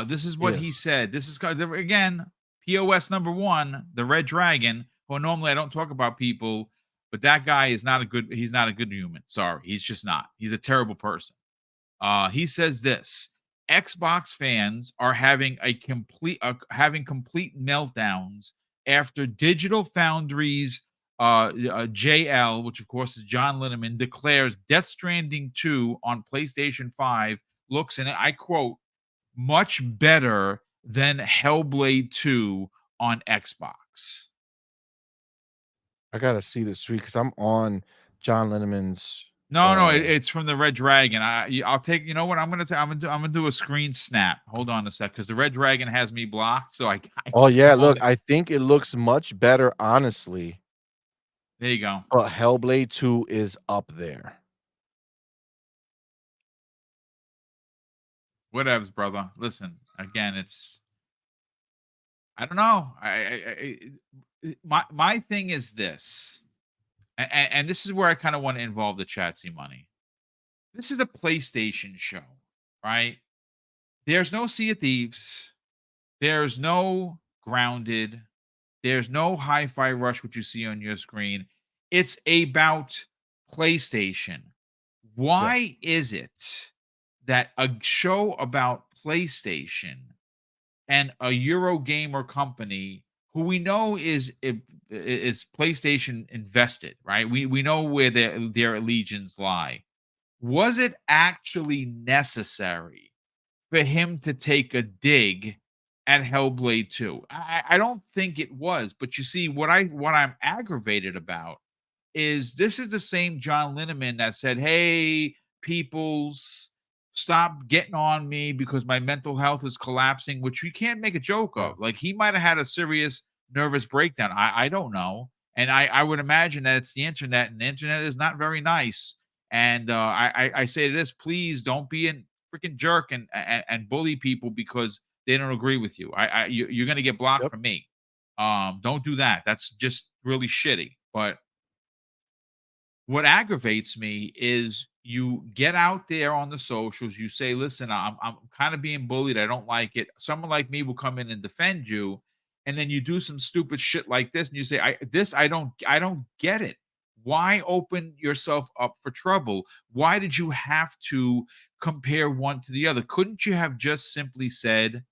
This is what he Yes. said. This is again POS number one, the Red Dragon. Well, normally I don't talk about people, but that guy is not a good. He's not a good human. Sorry, he's just not. He's a terrible person. He says this: Xbox fans are having complete meltdowns after Digital Foundry's JL, which of course is John Linneman, declares Death Stranding 2 on PlayStation 5 looks, and I quote, much better than Hellblade 2 on Xbox. I gotta see this tweet because I'm on John Lenneman's. No, no, it's from the Red Dragon. I'll take. You know what? I'm gonna do a screen snap. Hold on a sec, because the Red Dragon has me blocked. So I Oh can't yeah, go on look, it. I think it looks much better, honestly. There you go. But Hellblade 2 is up there. Whatevs, brother. Listen, again, I don't know. My thing is this, and this is where I kind of want to involve the Chatsy money. This is a PlayStation show, right? There's no Sea of Thieves. There's no Grounded. There's no Hi-Fi Rush, which you see on your screen. It's about PlayStation. Yeah. Why is it that a show about PlayStation and a Eurogamer company who we know is PlayStation invested, right? We know where their allegiance lie. Was it actually necessary for him to take a dig at Hellblade 2? I don't think it was, but you see what I'm aggravated about is this is the same John Linneman that said, "Hey, peoples, stop getting on me because my mental health is collapsing," which you can't make a joke Yeah. of. Like he might have had a serious nervous breakdown. I don't know. And I would imagine that it's the internet, and the internet is not very nice. And I say this: please don't be a freaking jerk and bully people because they don't agree with you. You're gonna get blocked Yep. from me. Don't do that. That's just really shitty. But what aggravates me is you get out there on the socials, you say, "Listen, I'm kind of being bullied. I don't like it." Someone like me will come in and defend you, and then you do some stupid shit like this, and you say, I don't get it. Why open yourself up for trouble? Why did you have to compare one to the other? Couldn't you have just simply said,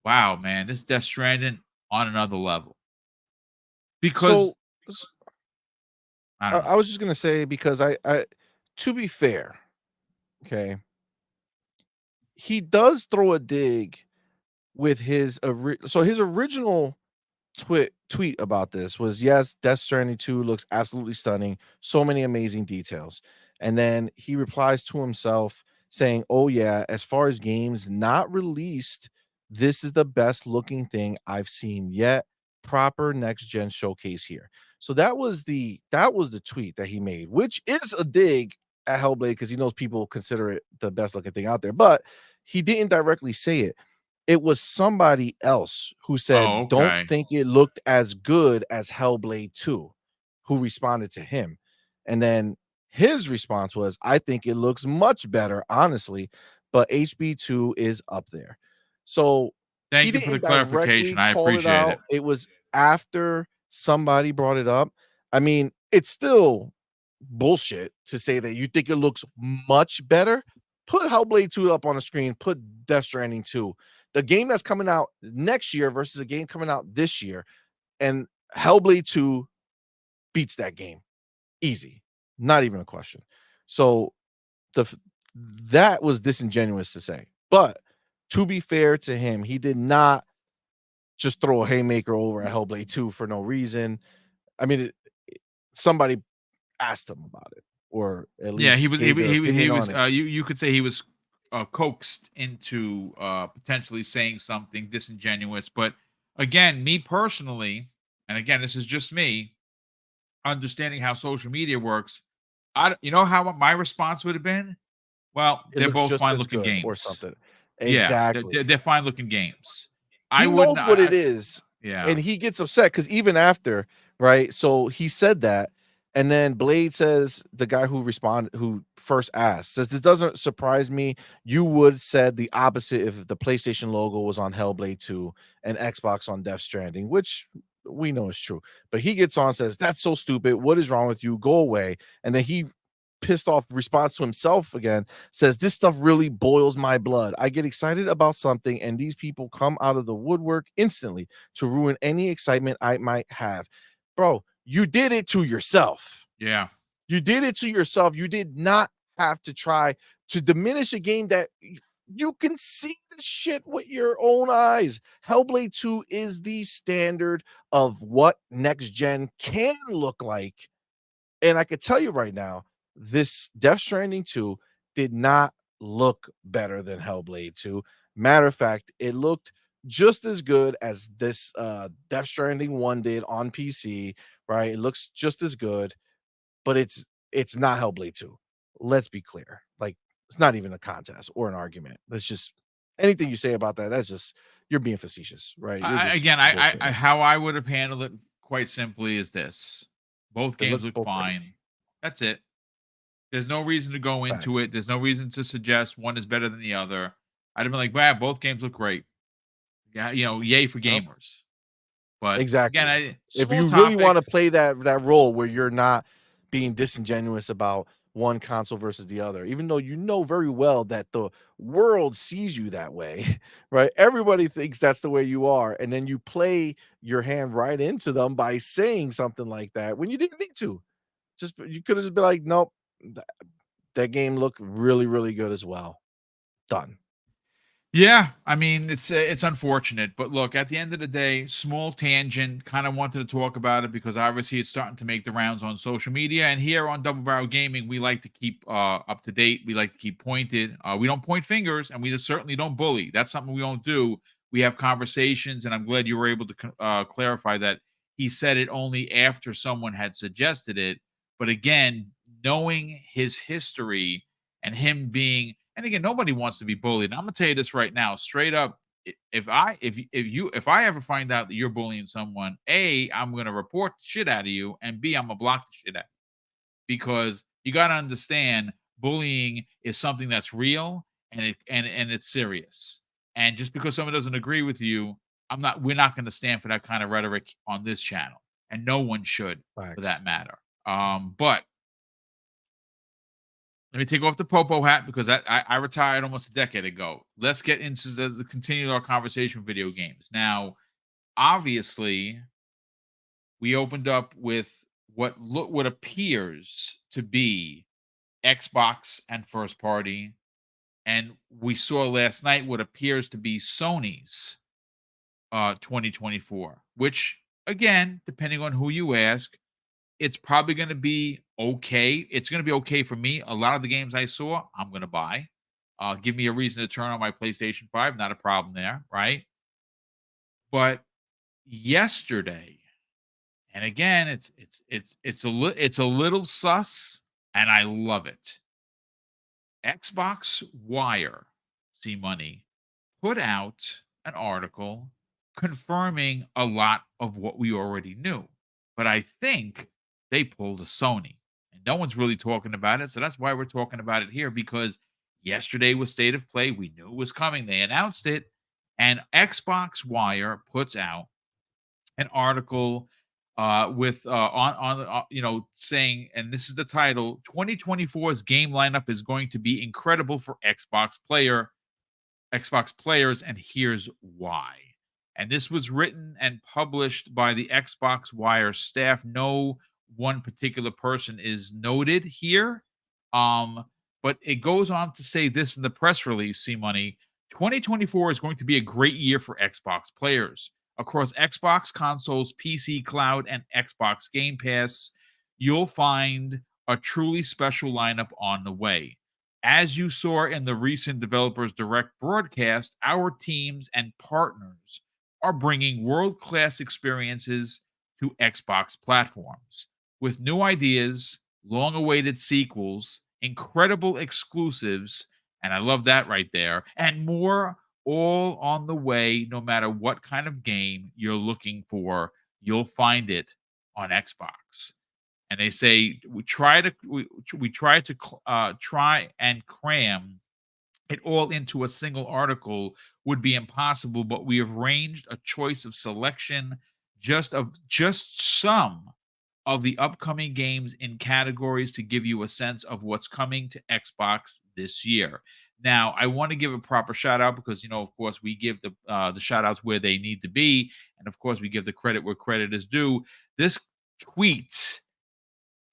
"Wow, man, this Death Stranding on another level"? Because So s I I don't know. I was just gonna say because I to be fair, okay, he does throw a dig with his original tweet about this was, "Yes, Death Stranding 2 looks absolutely stunning, so many amazing details." And then he replies to himself saying, "Oh yeah, as far as games not released, this is the best looking thing I've seen yet. proper next gen showcase here. So that was the tweet that he made, which is a dig at Hellblade because he knows people consider it the best looking thing out there, but he didn't directly say it. It was somebody else who Oh, said, "Don't okay. think it looked as good as Hellblade 2," who responded to him. And then his response was, "I think it looks much better, honestly, but HB2 is up there." So he Thank you for the didn't clarification. directly I call it appreciate out. it. It was after somebody brought it up. I mean, it's still bullshit to say that you think it looks much better. Put Hellblade 2 up on the screen, put Death Stranding 2. The game that's coming out next year versus a game coming out this year, and Hellblade 2 beats that game. Easy. Not even a question. So the that was disingenuous to say. But to be fair to him, he did not just throw a haymaker over at Hellblade 2 for no reason. I mean, somebody asked him about it, or at Yeah, he least was he gave wa- their he opinion was on it. you could say he was coaxed into potentially saying something disingenuous, but again, me personally, and again, this is just me understanding how social media works. You know how my response would have been? Well, It they're looks both just fine as looking good or games. something. Yeah, Exactly. they're fine looking games. I He wouldn't. knows what it is, Yeah. and he gets upset because even after, right? So he said that, and then Blade says, the guy who first asked, says, "This doesn't surprise me. You would said the opposite if the PlayStation logo was on Hellblade 2 and Xbox on Death Stranding," which we know is true. But he gets on, says, "That's so stupid. What is wrong with you? Go away." And then he pissed off response to himself again, says, "This stuff really boils my blood. I get excited about something, and these people come out of the woodwork instantly to ruin any excitement I might have." Bro, you did it to yourself. Yeah. You did it to yourself. You did not have to try to diminish a game that you can see the shit with your own eyes. Hellblade 2 is the standard of what next gen can look like, and I could tell you right now, this Death Stranding 2 did not look better than Hellblade 2. Matter of fact, it looked just as good as this Death Stranding 1 did on PC, right? It looks just as good, but it's not Hellblade 2. Let's be clear. Like, it's not even a contest or an argument. That's just anything you say about that, that's just you're being facetious, right? You're just Again, I bullshitting. how I would have handled it quite simply is this: both They games look look both great. fine. That's it. There's no reason to go into Facts. it. There's no reason to suggest one is better than the other. I'd have been like, "Wow, both games look great." Yeah, yay for Yep. gamers. But again, Exactly. If small you really topic. wanna play that role where you're not being disingenuous about one console versus the other, even though you know very well that the world sees you that way, right? Everybody thinks that's the way you are, and then you play your hand right into them by saying something like that when you didn't need to. Just you coulda just been like, "Nope, that game looked really, really good as well. Done." Yeah, I mean, it's unfortunate, but look, at the end of the day, small tangent. Kind of wanted to talk about it because obviously it's starting to make the rounds on social media, and here on Double Barrel Gaming, we like to keep up to date. We like to keep pointed. We don't point fingers, and we certainly don't bully. That's something we don't do. We have conversations, and I'm glad you were able to clarify that he said it only after someone had suggested it. But again, knowing his history and him being, and again, nobody wants to be bullied. And I'm gonna tell you this right now, straight up. If I ever find out that you're bullying someone, A, I'm gonna report the shit out of you, and B, I'm gonna block the shit out of you. Because you gotta understand bullying is something that's real, and it's serious. And just because someone doesn't agree with you, we're not gonna stand for that kind of rhetoric on this channel. And no one should for Facts. that matter. But let me take off the popo hat because I retired almost a decade ago. Let's get into continue our conversation with video games. Now, obviously, we opened up with what appears to be Xbox and first party, and we saw last night what appears to be Sony's 2024, which again, depending on who you ask, it's probably going to be okay. It's going to be okay for me. A lot of the games I saw, I'm going to buy. Give me a reason to turn on my PlayStation 5, not a problem there, right? But yesterday, and again, it's a little sus, and I love it. Xbox Wire, C Money, put out an article confirming a lot of what we already knew. But I think they pulled a Sony, and no one's really talking about it. So that's why we're talking about it here, because yesterday was State of Play. We knew it was coming. They announced it. And Xbox Wire puts out an article with saying, and this is the title: 2024's game lineup is going to be incredible for Xbox players, and here's why. And this was written and published by the Xbox Wire staff. No one particular person is noted here. But it goes on to say this in the press release, C Money: 2024 is going to be a great year for Xbox players. Across Xbox consoles, PC Cloud, and Xbox Game Pass, you'll find a truly special lineup on the way. As you saw in the recent Developers Direct broadcast, our teams and partners are bringing world class experiences to Xbox platforms with new ideas, long awaited sequels, incredible exclusives, and I love that right there, and more, all on the way. No matter what kind of game you're looking for, you'll find it on Xbox. And they say we try to try and cram it all into a single article would be impossible, but we have arranged a choice of selection just some of the upcoming games in categories to give you a sense of what's coming to Xbox this year. Now, I want to give a proper shout out because, of course, we give the shout outs where they need to be, and of course, we give the credit where credit is due. This tweet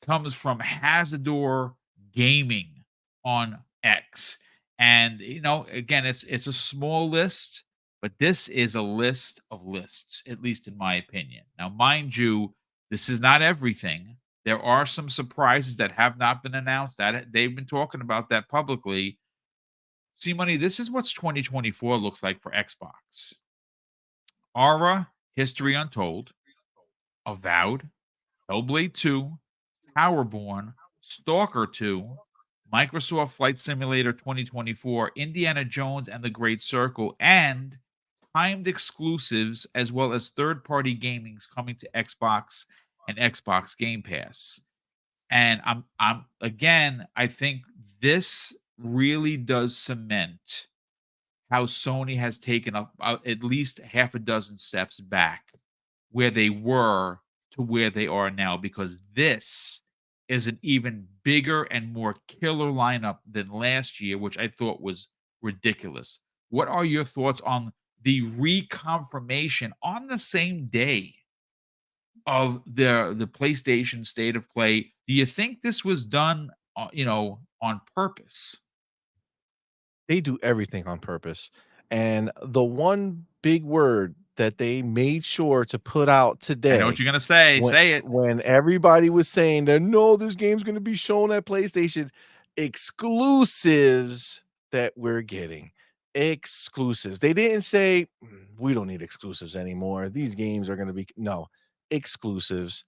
comes from Hazador Gaming on X. And again, it's a small list, but this is a list of lists, at least in my opinion. Now, mind you, this is not everything. There are some surprises that have not been announced. That they've been talking about that publicly. See, Money, this is what's 2024 looks like for Xbox. Aura, History Untold, Avowed, Hellblade 2, Powerborn, Stalker 2, Microsoft Flight Simulator 2024, Indiana Jones and the Great Circle, and timed exclusives as well as third-party gamings coming to Xbox and Xbox Game Pass. And I'm again, I think this really does cement how Sony has taken at least half a dozen steps back where they were to where they are now, because this is an even bigger and more killer lineup than last year, which I thought was ridiculous. What are your thoughts on the reconfirmation on the same day of the PlayStation State of Play? Do you think this was done, on purpose? They do everything on purpose. And the one big word that they made sure to put out I know what today you're gonna say. when Say it. when everybody was saying that, "No, this game's gonna be shown at PlayStation," exclusives that we're getting. Exclusives. They didn't say, We don't need exclusives anymore. These games are gonna be" no, exclusives.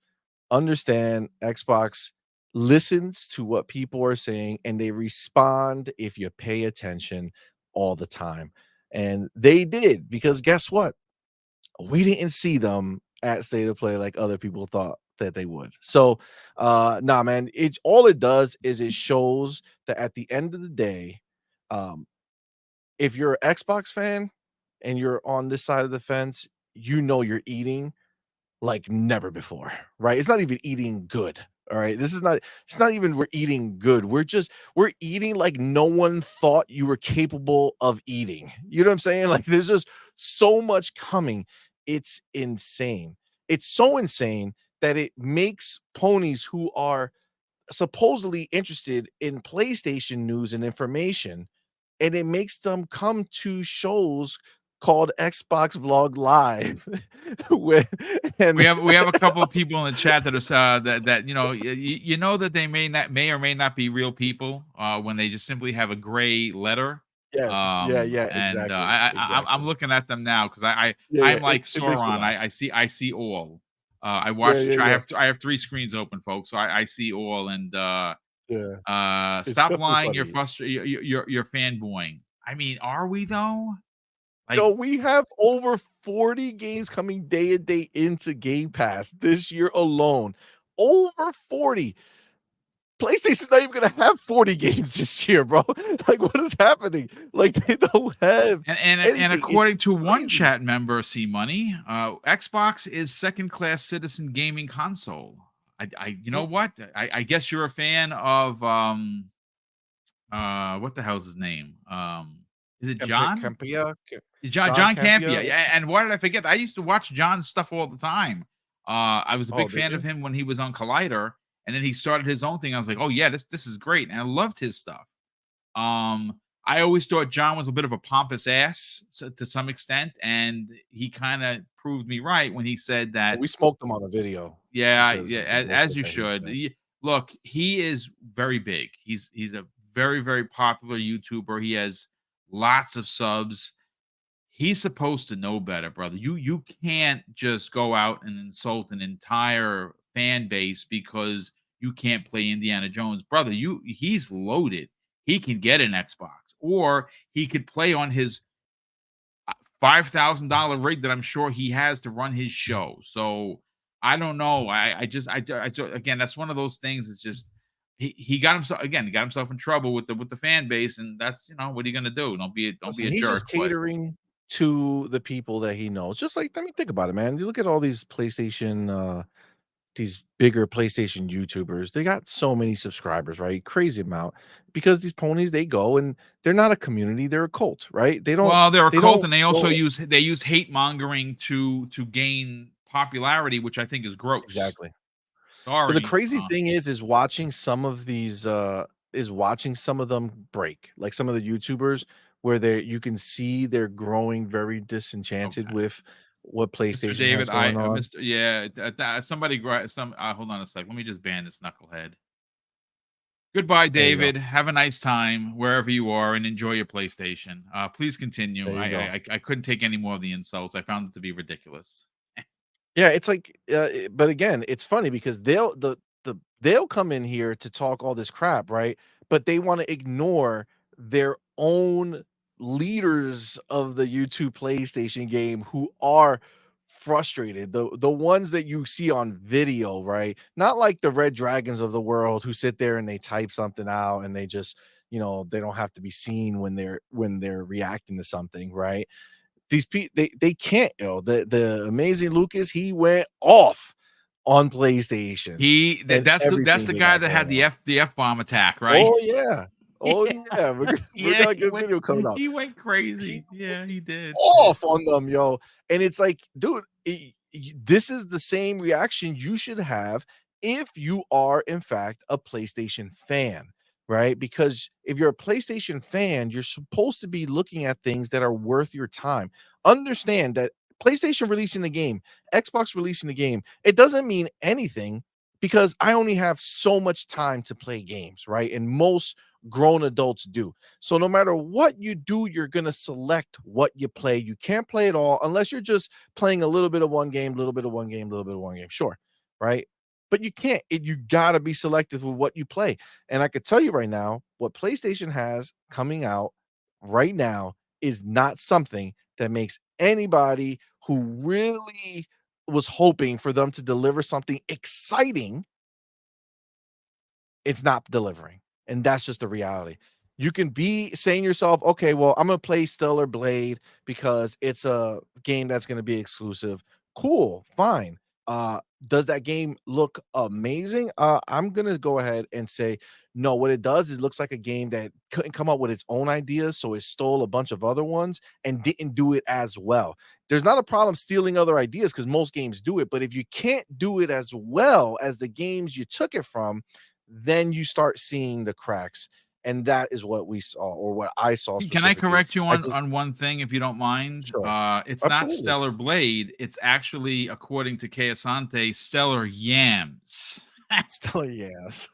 Understand Xbox listens to what people are saying and they respond if you pay attention all the time. And they did, because guess what? We didn't see them at State of Play like other people thought that they would. So nah, man, it all it does is it shows that at the end of the day, um, if you're an Xbox fan and you're on this side of the fence, you're eating like never before, right? It's not even eating good. All right. It's not even we're eating good. We're eating like no one thought you were capable of eating. You know what I'm saying? Like there's just so much coming. It's insane. It's so insane that it makes ponies who are supposedly interested in PlayStation news and information, and it makes them come to shows called Xbox Vlog Live with We and have a couple of people in the chat that are that that they may or may not be real people when they just simply have a gray letter Yes. Yeah, yeah, And exactly, I'm exactly. looking at them now because Yeah, yeah, I'm like it makes me Sauron. laugh. I see all. I Yeah, watched. yeah, yeah, I have three screens open, folks, so I see all. And yeah. It's stop definitely lying. You're funny. frustrated. You're fanboying. I mean, are we though? Like, Yo, we have over 40 games coming day and day into Game Pass this year alone. Over 40. PlayStation's not even gonna have 40 games this year, bro. Like, what is happening? Like, they don't have and anything. It's according to one crazy. chat member, see money. Xbox is second class citizen gaming console. You know Mm, what? I guess you're a fan of what the hell's his name? Is it John? Campea? John John Campea? Campia. Yeah, and why did I forget? I used to watch John's stuff all the time. I was a Oh, big did fan of you? him when he was on Collider, and then he started his own thing. I was like, oh yeah, this is great, and I loved his stuff. I always thought John was a bit of a pompous ass to some extent, and he kind of proved me right when he said that. We smoked him on a video Yeah, because yeah, of the as bullshit you that he was should. saying. Look, he is very big. He's a very popular YouTuber. He has lots of subs. He's supposed to know better, brother. You can't just go out and insult an entire fan base because you can't play Indiana Jones, brother. He's loaded. He can get an Xbox, or he could play on his $5,000 rig that I'm sure he has to run his show. So I don't know. Again, that's one of those things. It's just he got himself again. He got himself in trouble with the fan base, and that's what are you gonna do? Don't be Listen, a he's jerk. just But catering to the people that he knows. Just like, I mean, think about it, man. You look at all these these bigger PlayStation YouTubers, they got so many subscribers, right? Crazy amount. Because these ponies, they go and they're not a community, they're a cult, right? well, they're a They cult, don't and they also go use hate mongering to gain popularity, which I think is gross. exactly. But the Sorry. crazy thing is watching some of these is watching some of them break. Like some of the YouTubers where they you can see they're growing very disenchanted Okay. with what Mr. PlayStation has David, going on. Mr. Yeah, somebody, hold on a sec. Let me just ban this knucklehead. Goodbye, There you go. David. Have a nice time wherever you are, and enjoy your PlayStation. Please continue. There you go. I couldn't take any more of the insults. I found it to be ridiculous. Yeah, it's like, but again, it's funny because they'll come in here to talk all this crap, right? But they want to ignore their own leaders of the YouTube PlayStation game who are frustrated. The ones that you see on video, right? Not like the Red Dragons of the world who sit there and they type something out and they just, they don't have to be seen when they're reacting to something, right? These people they can't, the amazing Lucas, he went off on PlayStation and That's everything the they guy got that had going on. the F bomb attack, right? Oh, yeah. Oh, Yeah, yeah. We yeah. got a good video coming out. He went He crazy. Yeah, he did. off on them, yo. And it's like, dude, this is the same reaction you should have if you are, in fact, a PlayStation fan, right? Because if you're a PlayStation fan, you're supposed to be looking at things that are worth your time. Understand that PlayStation releasing the game, Xbox releasing the game, it doesn't mean anything because I only have so much time to play games, right? And most grown adults do. So no matter what you do, you're going to select what you play. You can't play it all unless you're just playing a little bit of one game, little bit of one game, little bit of one game. Sure. Right. But you can't. You got to be selective with what you play. And I could tell you right now, what PlayStation has coming out right now is not something that makes anybody who really was hoping for them to deliver something exciting, it's not delivering. And that's just the reality. You can be saying yourself, okay, well, I'm gonna play Stellar Blade because it's a game that's gonna be exclusive. Cool, fine. Does that game look amazing? I'm gonna go ahead and say no. What it does is looks like a game that couldn't come up with its own ideas, so it stole a bunch of other ones and didn't do it as well. There's not a problem stealing other ideas because most games do it, but if you can't do it as well as the games you took it from, then you start seeing the cracks. And that is what we saw, or what I saw Can I specifically. correct you I just on one thing if you don't mind? sure, It's not absolutely. Stellar Blade. It's actually, according to Keasante, Stellar Yams. Still yes.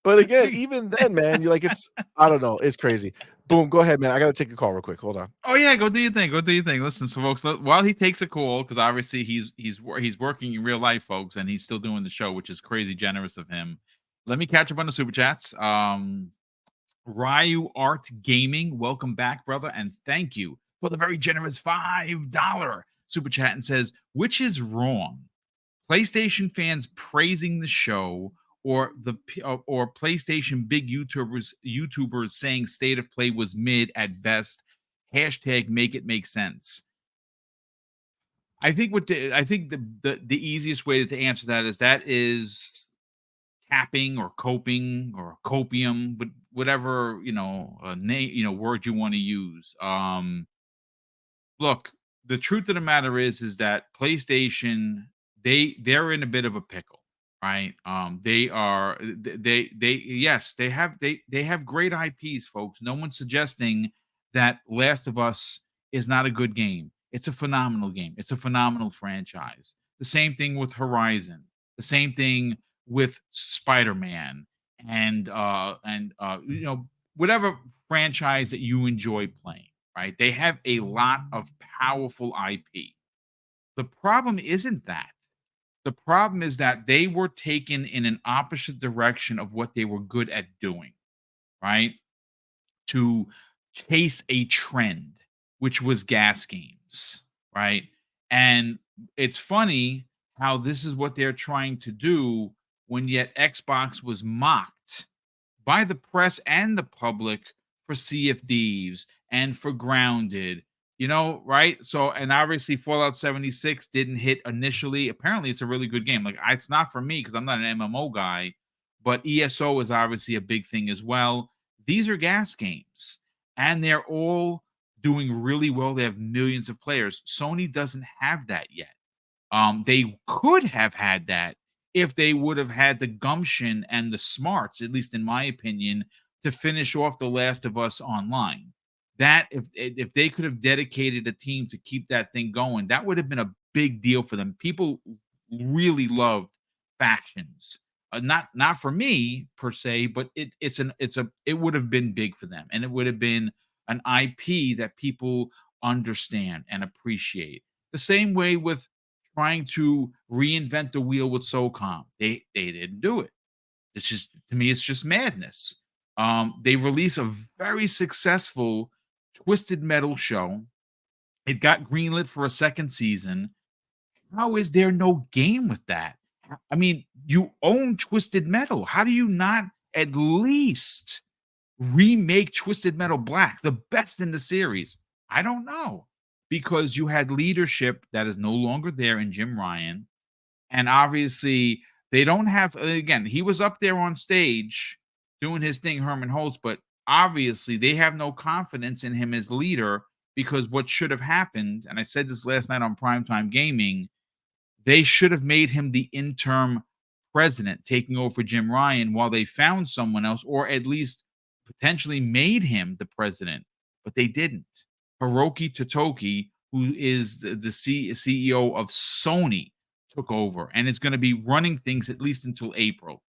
But again, Hey. even then, man, you're like, it's I don't know, it's crazy. Boom, go ahead, man. I gotta take a call real quick. Hold on. Oh yeah, go do your thing. Go do your thing. Listen, so folks, while he takes a call, because obviously he's working in real life, folks, and he's still doing the show, which is crazy generous of him. Let me catch up on the super chats. Ryu Art Gaming, welcome back, brother, and thank you for the very generous $5 super chat. And says, which is wrong? PlayStation fans praising the show, or or PlayStation big YouTubers saying State of Play was mid at best. Hashtag make it make sense. I think the easiest way to answer that is capping or coping or copium, but whatever name word you want to use. Look, the truth of the matter is that PlayStation, they're in a bit of a pickle, right? They are they yes, they have great IPs, folks. No one's suggesting that Last of Us is not a good game. It's a phenomenal game. It's a phenomenal franchise. The same thing with Horizon. The same thing with Spider-Man and whatever franchise that you enjoy playing, right? They have a lot of powerful IP. The problem isn't that. The problem is that they were taken in an opposite direction of what they were good at doing, right? To chase a trend, which was gas games, right? And it's funny how this is what they're trying to do when yet Xbox was mocked by the press and the public for Sea of Thieves and for Grounded, right? So, and obviously Fallout 76 didn't hit initially. Apparently, it's a really good game. Like, it's not for me because I'm not an MMO guy, but ESO is obviously a big thing as well. These are gas games, and they're all doing really well. They have millions of players. Sony doesn't have that yet. They could have had that if they would have had the gumption and the smarts, at least in my opinion, to finish off The Last of Us Online. That if they could have dedicated a team to keep that thing going, that would have been a big deal for them. People really loved factions. Not for me per se, but it would have been big for them, and it would have been an IP that people understand and appreciate. The same way with trying to reinvent the wheel with SOCOM. They didn't do it. It's just, to me, it's just madness. They released a very successful Twisted Metal show. It got greenlit for a second season. How is there no game with that? I mean, you own Twisted Metal. How do you not at least remake Twisted Metal Black, the best in the series? I don't know, because you had leadership that is no longer there in Jim Ryan, and obviously they don't have. Again, he was up there on stage doing his thing, Herman Holtz, but obviously they have no confidence in him as leader, because what should have happened, and I said this last night on Primetime Gaming, they should have made him the interim president, taking over Jim Ryan while they found someone else, or at least potentially made him the president, but they didn't. Hiroki Totoki, who is the CEO of Sony, took over and is going to be running things at least until April.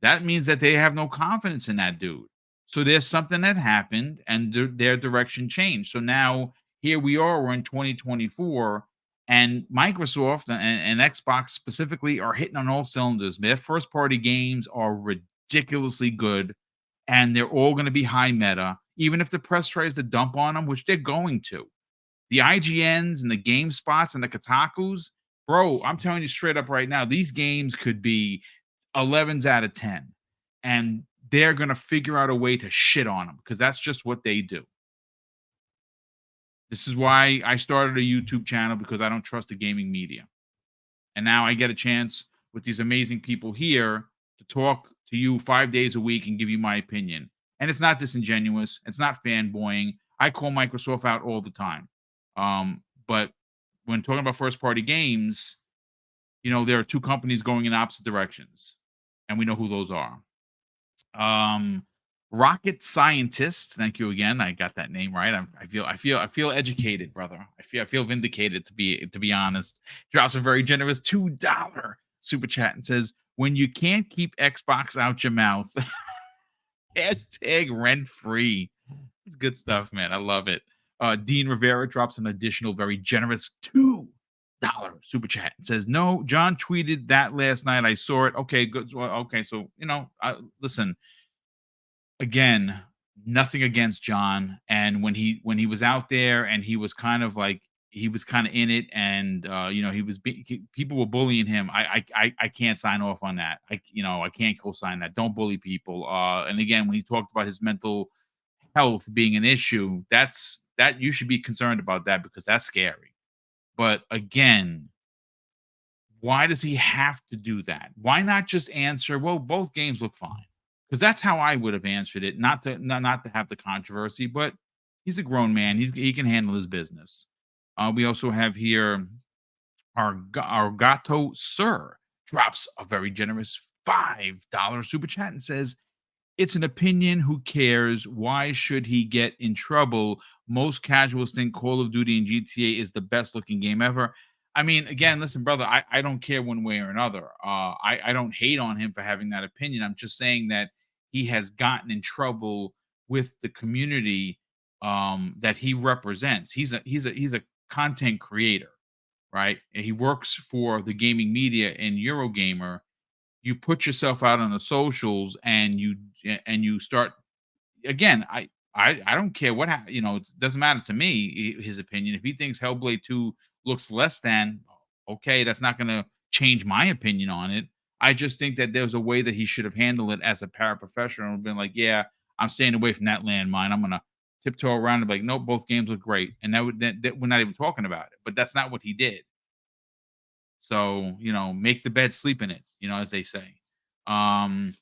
That means that they have no confidence in that dude. So there's something that happened, and their direction changed. So now here we are, we're in 2024, and Microsoft and Xbox specifically are hitting on all cylinders. Their first party games are ridiculously good, and they're all going to be high meta, even if the press tries to dump on them, which they're going to. The IGNs and the GameSpots and the Kotakus, bro, I'm telling you straight up right now, these games could be 11s out of 10, and they're going to figure out a way to shit on them, because that's just what they do. This is why I started a YouTube channel, because I don't trust the gaming media. And now I get a chance with these amazing people here to talk to you 5 days a week and give you my opinion. And it's not disingenuous. It's not fanboying. I call Microsoft out all the time. But when talking about first party games, there are two companies going in opposite directions, and we know who those are. Rocket Scientist, thank you again. I got that name right. I feel educated, brother. I feel vindicated, to be honest. Drops a very generous $2 super chat and says, "When you can't keep Xbox out your mouth, hashtag rent free." It's good stuff, man. I love it. Dean Rivera drops an additional, very generous $2 super chat and says, "No, John tweeted that last night. I saw it. Okay, good. Well, okay, so listen again. Nothing against John, and when he was out there and he was kind of like he was kind of in it, and people were bullying him. I can't sign off on that. I can't co-sign that. Don't bully people. And again, when he talked about his mental health being an issue, that you should be concerned about that because that's scary. But again, why does he have to do that? Why not just answer, well, both games look fine? Because that's how I would have answered it, not to have the controversy, but he's a grown man. He can handle his business. We also have here our Gato Sir drops a very generous $5 super chat and says, "It's an opinion. Who cares? Why should he get in trouble? Most casuals think Call of Duty and GTA is the best looking game ever." I mean, again, listen, brother, I don't care one way or another. I don't hate on him for having that opinion. I'm just saying that he has gotten in trouble with the community that he represents. He's a content creator, right? And he works for the gaming media and Eurogamer. You put yourself out on the socials and you start again. I don't care it doesn't matter to me his opinion. If he thinks Hellblade 2 looks less than okay, that's not going to change my opinion on it. I just think that there's a way that he should have handled it as a paraprofessional and been like, yeah, I'm staying away from that landmine. I'm gonna tiptoe around and be like, nope, both games look great, and that we're not even talking about it. But that's not what he did. So, make the bed, sleep in it, as they say. Um,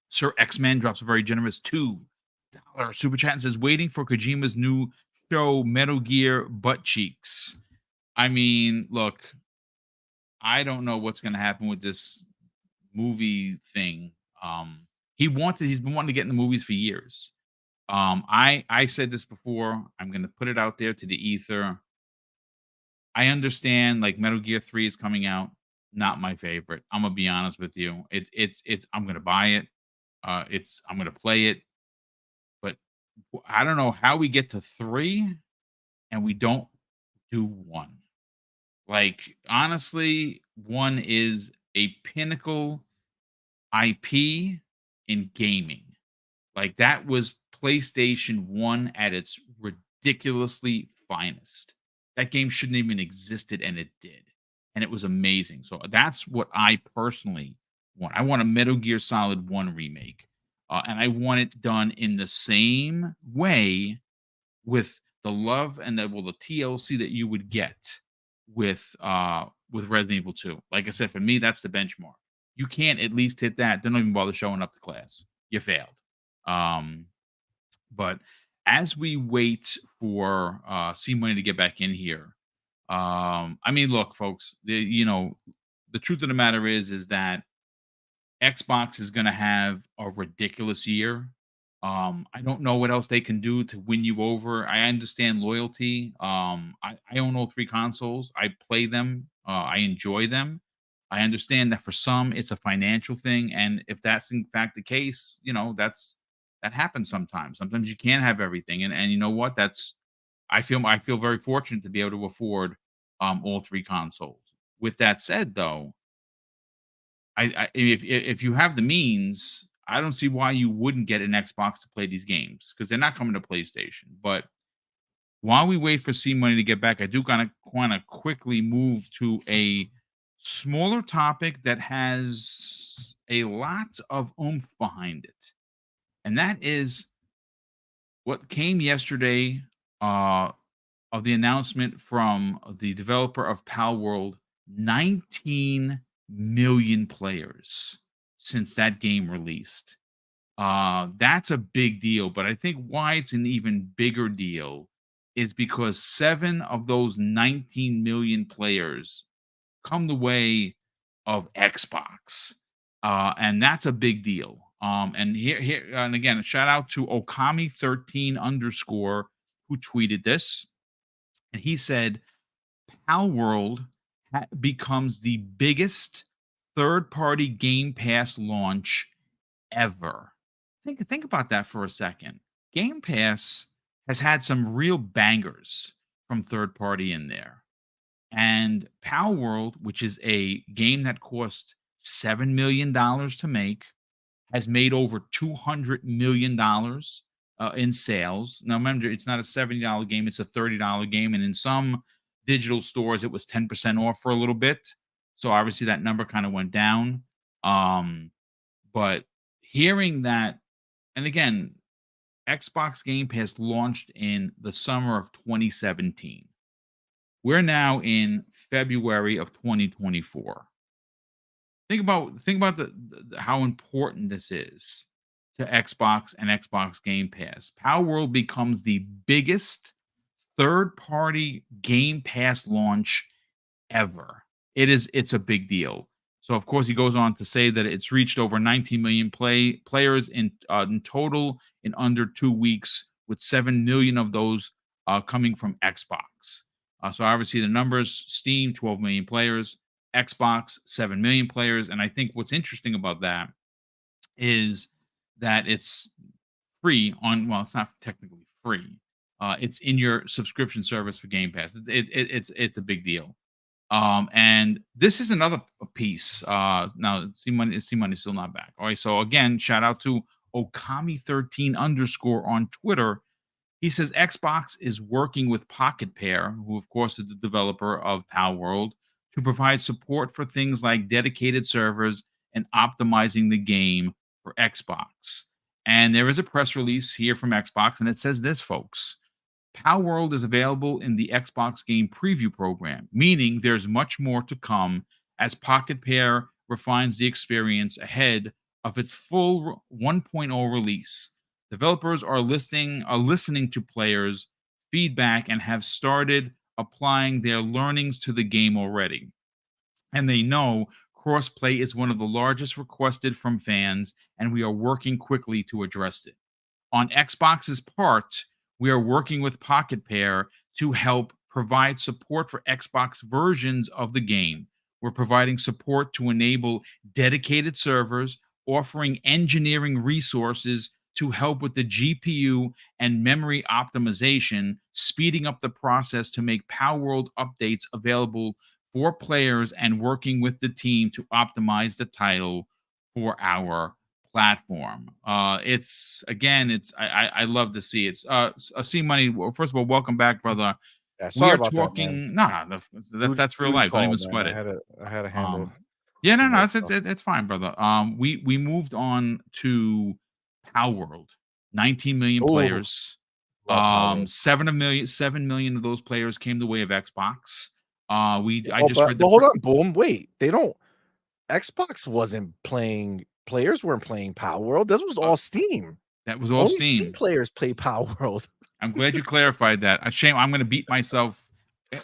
Sir X-Men drops a very generous $2 super chat and says, "Waiting for Kojima's new show, Metal Gear Butt Cheeks." I mean, look, I don't know what's going to happen with this movie thing. He's been wanting to get in the movies for years. I said this before. I'm going to put it out there to the ether. I understand like Metal Gear 3 is coming out. Not my favorite. I'm gonna be honest with you. It's I'm gonna buy it. I'm gonna play it, but I don't know how we get to 3 and we don't do 1. Like honestly, 1 is a pinnacle IP in gaming. Like that was PlayStation 1 at its ridiculously finest. That game shouldn't even existed and it did. And it was amazing. So that's what I personally want. I want a Metal Gear Solid 1 remake. And I want it done in the same way with the love and the TLC that you would get with Resident Evil 2. Like I said, for me, that's the benchmark. You can't at least hit that. Don't even bother showing up to class. You failed. Um, but as we wait for C Money to get back in here, I mean, look, folks, the truth of the matter is that Xbox is going to have a ridiculous year. I don't know what else they can do to win you over. I understand loyalty. I own all 3 consoles. I play them. I enjoy them. I understand that for some it's a financial thing, and if that's in fact the case, that happens sometimes. Sometimes you can't have everything, and you know what? I feel very fortunate to be able to afford all 3 consoles. With that said, though, if you have the means, I don't see why you wouldn't get an Xbox to play these games because they're not coming to PlayStation. But while we wait for C Money to get back, I do kind of want to quickly move to a smaller topic that has a lot of oomph behind it, and that is what came yesterday of the announcement from the developer of Palworld. 19 million players since that game released. That's a big deal, but I think why it's an even bigger deal is because 7 of those 19 million players come the way of Xbox. And that's a big deal. And here, and again, a shout out to Okami13 underscore who tweeted this. And he said, Palworld becomes the biggest third-party Game Pass launch ever. Think about that for a second. Game Pass has had some real bangers from third party in there. And Pal World, which is a game that cost $7 million to make, has made over $200 million in sales. Now, remember, it's not a $70 game; it's a $30 game, and in some digital stores, it was 10% off for a little bit. So obviously, that number kind of went down. Um, but hearing that, and again, Xbox Game Pass launched in the summer of 2017. We're now in February of 2024. Think about how important this is to Xbox and Xbox Game Pass. Power World becomes the biggest third-party Game Pass launch ever. It's a big deal. So of course he goes on to say that it's reached over 19 million players in total in under 2 weeks, with 7 million of those coming from Xbox. So obviously the numbers: Steam 12 million players, Xbox 7 million players, and I think what's interesting about that is that it's free on, well, it's not technically free. It's in your subscription service for Game Pass. It's a big deal. And this is another piece. Now, C Money's still not back. All right. So again, shout out to Okami13 underscore on Twitter. He says Xbox is working with Pocket Pair, who of course is the developer of Pal World, to provide support for things like dedicated servers and optimizing the game for Xbox. And there is a press release here from Xbox, and it says this, folks. Pal World is available in the Xbox Game Preview program, meaning there's much more to come as Pocket Pair refines the experience ahead of its full 1.0 release. Developers are listening to players' feedback and have started applying their learnings to the game already. And they know crossplay is one of the largest requested from fans, and we are working quickly to address it. On Xbox's part, we are working with Pocket Pair to help provide support for Xbox versions of the game. We're providing support to enable dedicated servers, offering engineering resources to help with the GPU and memory optimization, speeding up the process to make Power World updates available for players, and working with the team to optimize the title for our platform. It's again, it's I love to see it. See Money. Well, first of all, welcome back, brother. Yeah, We sorry are about that, man. talking. Nah, that's real Duty life. Don't call, even man. sweat it. I had to handle Um, yeah, no, some no, work it's stuff. it's fine, brother. We moved on to Power World. 19 million Oh, players. love Power World. 7 million of those players came the way of Xbox. I Oh, just but read the hold on, boom. Wait, they don't. Xbox wasn't playing. Players weren't playing Power World. This was uh, all Steam. that was all Only Steam Steam. players play Power World. I'm glad you clarified that. A shame. I'm going to beat myself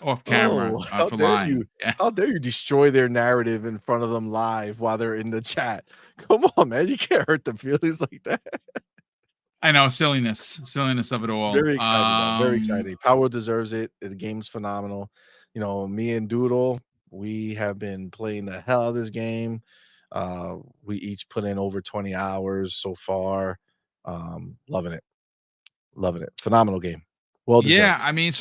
off camera Oh, for lying. Yeah, how dare you destroy their narrative in front of them live while they're in the chat? Come on, man, you can't hurt their feelings like that. I know, silliness of it all. Very excited though, very excited. Power deserves it. The game's phenomenal. You know, me and Doodle, we have been playing the hell out of this game. We each put in over 20 hours so far. Loving it. Loving it. Phenomenal game. Well Yeah, deserved. I mean,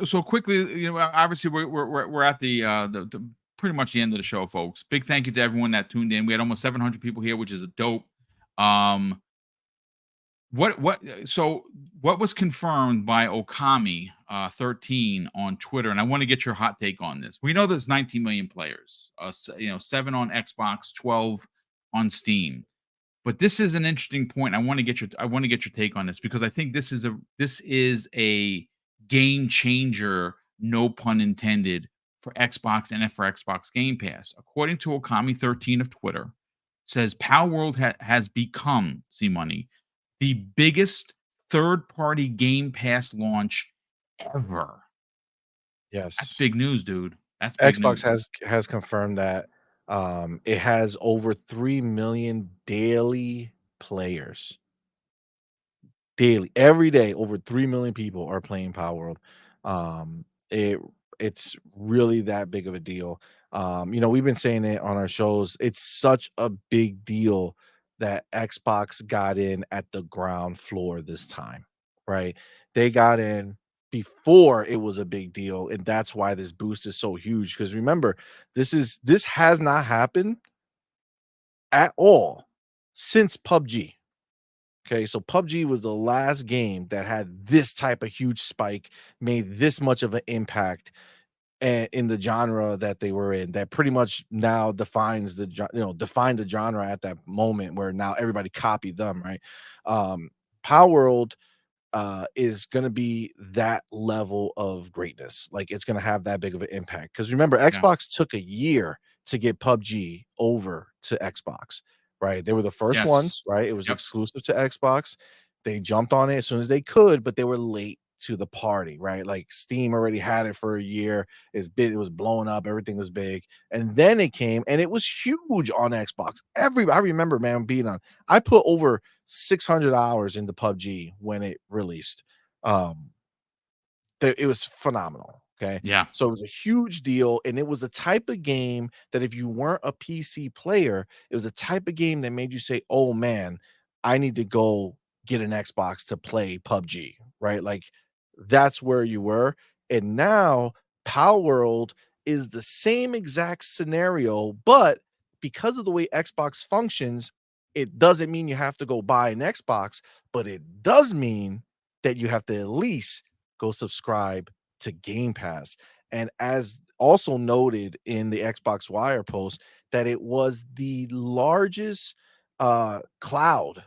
so quickly, obviously we're at the pretty much the end of the show, folks. Big thank you to everyone that tuned in. We had almost 700 people here, which is a dope. Um, so what was confirmed by Okami 13 on Twitter, and I want to get your hot take on this. We know there's 19 million players, 7 on Xbox, 12 on Steam. But this is an interesting point. I want to get your take on this, because I think this is a game changer, no pun intended, for Xbox and for Xbox Game Pass. According to Okami13 of Twitter, says Power World has become, see money, the biggest third-party Game Pass launch ever. That's Yes. big news, dude. That's big Xbox news. has confirmed that it has over 3 million daily players. Daily, every day, over 3 million people are playing Power World. It it's really that big of a deal. We've been saying it on our shows. It's such a big deal that Xbox got in at the ground floor this time, right? They got in before it was a big deal, and that's why this boost is so huge. Because remember, this has not happened at all since PUBG. Okay, so PUBG was the last game that had this type of huge spike, made this much of an impact in the genre that they were in, that pretty much now defines defined the genre at that moment where now everybody copied them, right? Power World is going to be that level of greatness. Like it's going to have that big of an impact. Because remember, Yeah. Xbox took a year to get PUBG over to Xbox, right? They were the first Yes. ones, right? It was Yep. exclusive to Xbox. They jumped on it as soon as they could, but they were late to the party, right? Like Steam already had it for a year. It was blowing up, everything was big. And then it came and it was huge on Xbox. I remember, man, being on. I put over 600 hours into PUBG when it released. Um, it was phenomenal. Okay. Yeah. So it was a huge deal. And it was the type of game that if you weren't a PC player, it was a type of game that made you say, oh man, I need to go get an Xbox to play PUBG. Right. Like that's where you were. And now Power World is the same exact scenario, but because of the way Xbox functions, it doesn't mean you have to go buy an Xbox, but it does mean that you have to at least go subscribe to Game Pass. And as also noted in the Xbox Wire post, that it was the largest cloud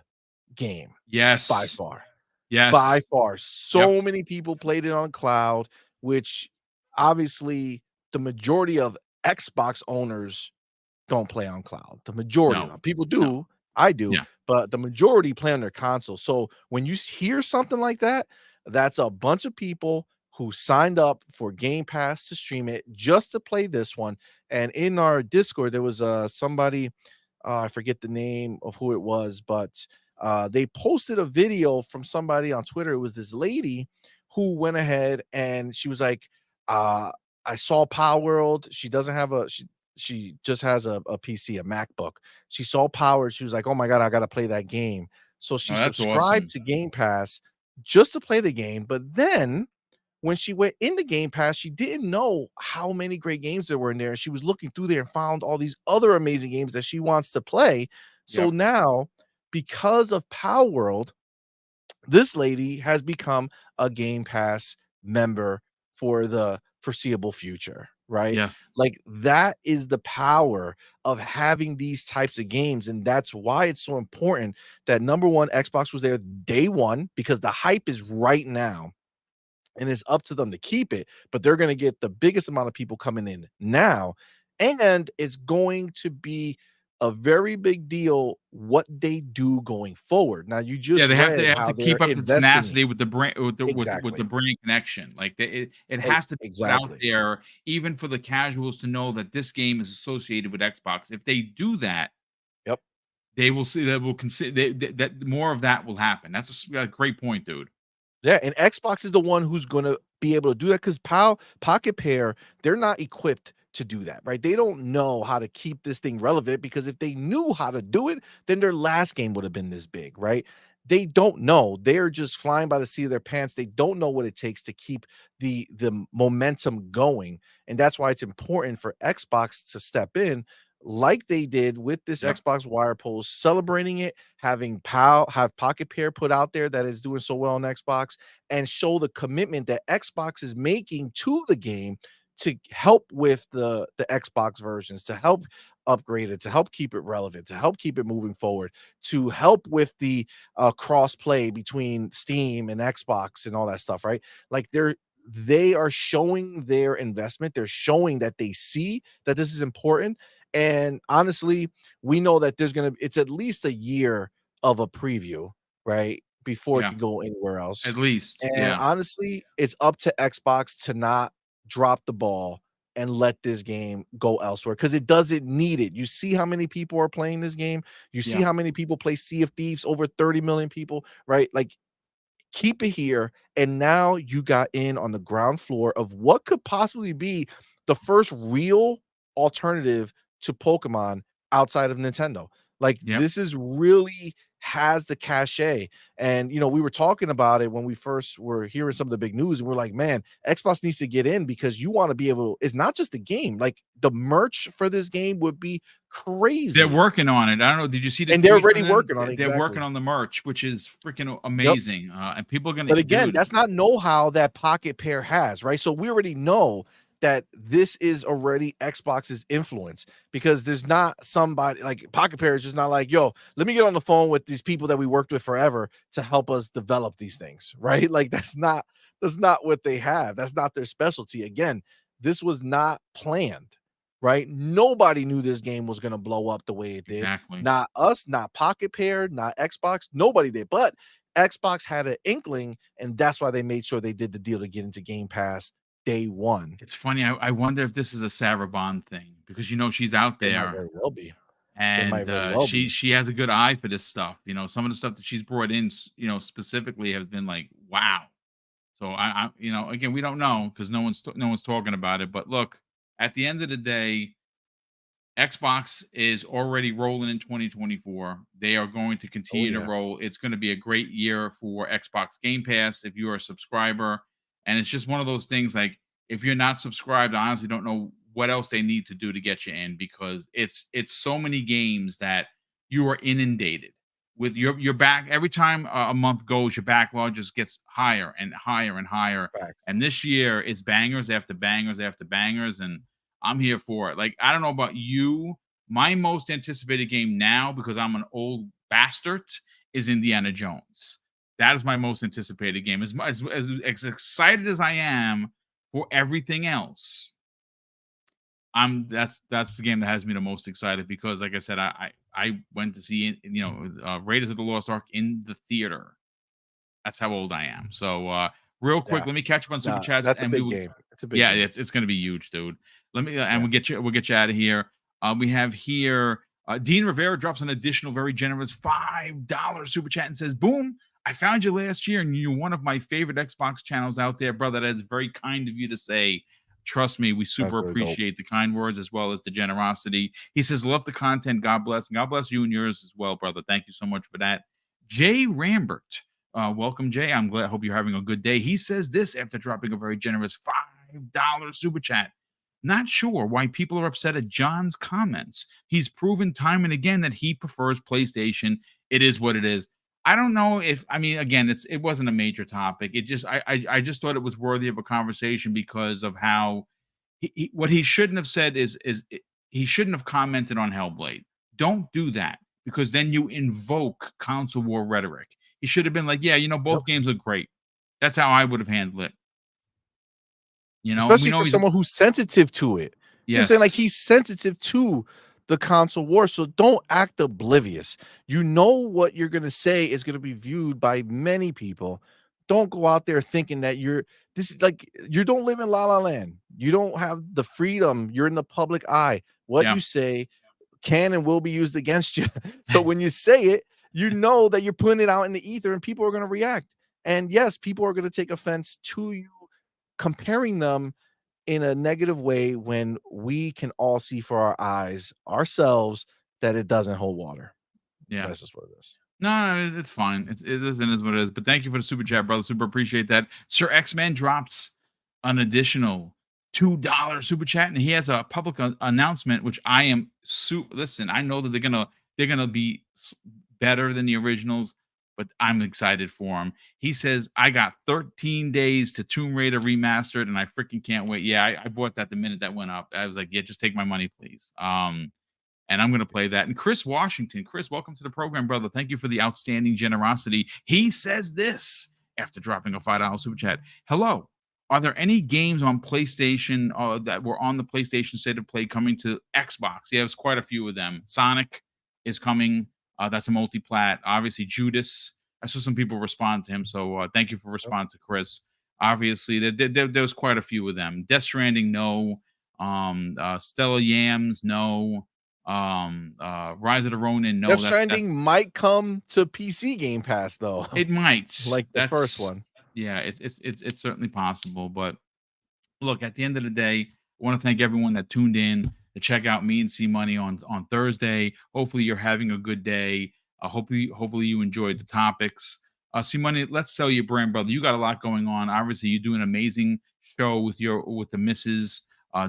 game by Yes. far. By Yes. far. Yep. So many people played it on cloud, which obviously the majority of Xbox owners don't play on cloud. The majority of No. them. People No. do, I do, Yeah. but the majority play on their console. So when you hear something like that, that's a bunch of people who signed up for Game Pass to stream it just to play this one. And in our Discord, there was somebody, I forget the name of who it was, but they posted a video from somebody on Twitter. It was this lady who went ahead and she was like, uh, I saw Power World. She doesn't have she just has a PC, a MacBook. She saw Power. She was like, "Oh my god, I gotta play that game." So she Oh, that's subscribed awesome. to Game Pass just to play the game. But then when she went in the Game Pass, she didn't know how many great games there were in there. She was looking through there and found all these other amazing games that she wants to play. So Yep. now, because of Power World, this lady has become a Game Pass member for the foreseeable future, right? Yes. Like that is the power of having these types of games. And that's why it's so important that number one, Xbox was there day one because the hype is right now and it's up to them to keep it, but they're going to get the biggest amount of people coming in now. And it's going to be a very big deal what they do going forward. Now, you Yeah, just they read have how to they're keep up the investing. tenacity with the brain with the Exactly. brain connection. Like, it has to be put out Exactly. there even for the casuals to know that this game is associated with Xbox. If they do that, Yep. they will see that will consider that more of that will happen. That's a great point, dude. Yeah, and Xbox is the one who's gonna be able to do that because Pocket Pair, they're not equipped to do that, right? They don't know how to keep this thing relevant because if they knew how to do it, then their last game would have been this big, right? They don't know. They're just flying by the seat of their pants. They don't know what it takes to keep the momentum going, and that's why it's important for Xbox to step in like they did with this Yep. Xbox Wire post, celebrating it, having PAL have Pocket Pair put out there that is doing so well on Xbox, and show the commitment that Xbox is making to the game to help with the Xbox versions, to help upgrade it, to help keep it relevant, to help keep it moving forward, to help with the cross play between Steam and Xbox and all that stuff, right? Like they are showing their investment. They're showing that they see that this is important. And honestly, we know that it's at least a year of a preview, right? Before it Yeah. could go anywhere else. At least. And Yeah. honestly, it's up to Xbox to not drop the ball and let this game go elsewhere because it doesn't need it. You see how many people are playing this game. You see Yeah. how many people play Sea of Thieves, over 30 million people, right? Like keep it here. And now you got in on the ground floor of what could possibly be the first real alternative to Pokemon outside of Nintendo. Like, Yep. this is really has the cachet. And we were talking about it when we first were hearing some of the big news, and we're like, man, Xbox needs to get in because you want to be able, it's not just a game, like the merch for this game would be They're crazy. working on it. I don't know. Did you see the And they're tweet from already them? working on it, They're working exactly. on the merch, which is freaking Yep. amazing. And people are gonna, But again, dude. that's not know-how that Pocket Pair has, right? So we already know that this is already Xbox's influence, because there's not somebody like Pocket Pair is just not like, yo, let me get on the phone with these people that we worked with forever to help us develop these things, right? Like, that's not what they have. That's not their specialty. Again, this was not planned, right? Nobody knew this game was going to blow up the way it did. Exactly. Not us, not Pocket Pair, not Xbox. Nobody did. But Xbox had an inkling, and that's why they made sure they did the deal to get into Game Pass day one. It's funny. I wonder if this is a Sarah Bond thing because she's out It might there very well be. It might and very well be. she has a good eye for this stuff. Some of the stuff that she's brought in, specifically has been like, wow. So again, we don't know because no one's talking about it. But look, at the end of the day, Xbox is already rolling in 2024. They are going to Oh continue to yeah. roll. It's going to be a great year for Xbox Game Pass if you're a subscriber. And it's just one of those things like if you're not subscribed, I honestly don't know what else they need to do to get you in because it's so many games that you are inundated with your back every time a month goes, your backlog just gets higher and higher and higher. Facts. And this year it's bangers after bangers after bangers and I'm here for it. Like, I don't know about you. My most anticipated game now, because I'm an old bastard, is Indiana Jones. That is my most anticipated game. As excited as I am for everything else, that's the game that has me the most excited because, like I said, I went to see Raiders of the Lost Ark in the theater. That's how old I am. So real quick, Yeah. let me catch up on super Nah, chats that's a and we big will. game. It's a big Yeah, game. it's gonna be huge, dude. Let me and Yeah. we'll get you out of here. We have here Dean Rivera drops an additional very generous $5 super chat and says, "Boom! I found you last year, and you're one of my favorite Xbox channels out there, brother. That is very kind of you to say. Trust me, we That's super really dope. appreciate the kind words as well as the generosity." He says, "Love the content. God bless, and God bless you and yours as well, brother. Thank you so much for that." Jay Rambert, welcome, Jay. I'm glad. Hope you're having a good day. He says this after dropping a very generous $5 super chat. Not sure why people are upset at John's comments. He's proven time and again that he prefers PlayStation. It is what it is. I don't know if I mean again, it wasn't a major topic. It just I just thought it was worthy of a conversation because of how what he shouldn't have said he shouldn't have commented on Hellblade. Don't do that because then you invoke console war rhetoric. He should have been like, yeah, Yep. both games look great. That's how I would have handled it. And we Especially know for he's someone who's sensitive to it. You know what I'm saying? Like, yes, he's sensitive to the console war, so don't act oblivious. You know what you're gonna say is gonna be viewed by many people. Don't go out there thinking that you don't live in La La Land. You don't have the freedom. You're in the public eye. What yeah, you say can and will be used against you. So when you say it, you know that you're putting it out in the ether and people are gonna react. And yes, people are gonna take offense to you comparing them in a negative way when we can all see for our eyes ourselves that it doesn't hold water. yeah. That's just what it is. No, it's fine. It is what it is. But thank you for the super chat, brother. Super appreciate that. Sir X Man drops an additional $2 super chat, and he has a public announcement, which I am listen. I know that they're gonna be better than the originals, but I'm excited for him. He says, "I got 13 days to Tomb Raider remastered, and I freaking can't wait." Yeah, I bought that the minute that went up. I was like, "Yeah, just take my money, please." And I'm going to play that. And Chris Washington, Chris, welcome to the program, brother. Thank you for the outstanding generosity. He says this after dropping a $5 super chat. Hello. Are there any games on PlayStation that were on the PlayStation State of Play coming to Xbox? Yeah, there's quite a few of them. Sonic is coming. That's a multi-plat. Obviously, Judas. I saw some people respond to him. So thank you for Yep. responding to Chris. Obviously, there was quite a few of them. Death Stranding, no. Stella Yams, no. Rise of the Ronin, Death no, that's Stranding might come to PC Game Pass though, it might. like the first That's one. yeah, it's certainly possible. But look, at the end of the day, I want to thank everyone that tuned in. to check out me and C Money on Thursday. Hopefully, you're having a good day. Hopefully you enjoyed the topics. C Money, let's sell your brand, brother. You got a lot going on. Obviously, you do an amazing show with the misses.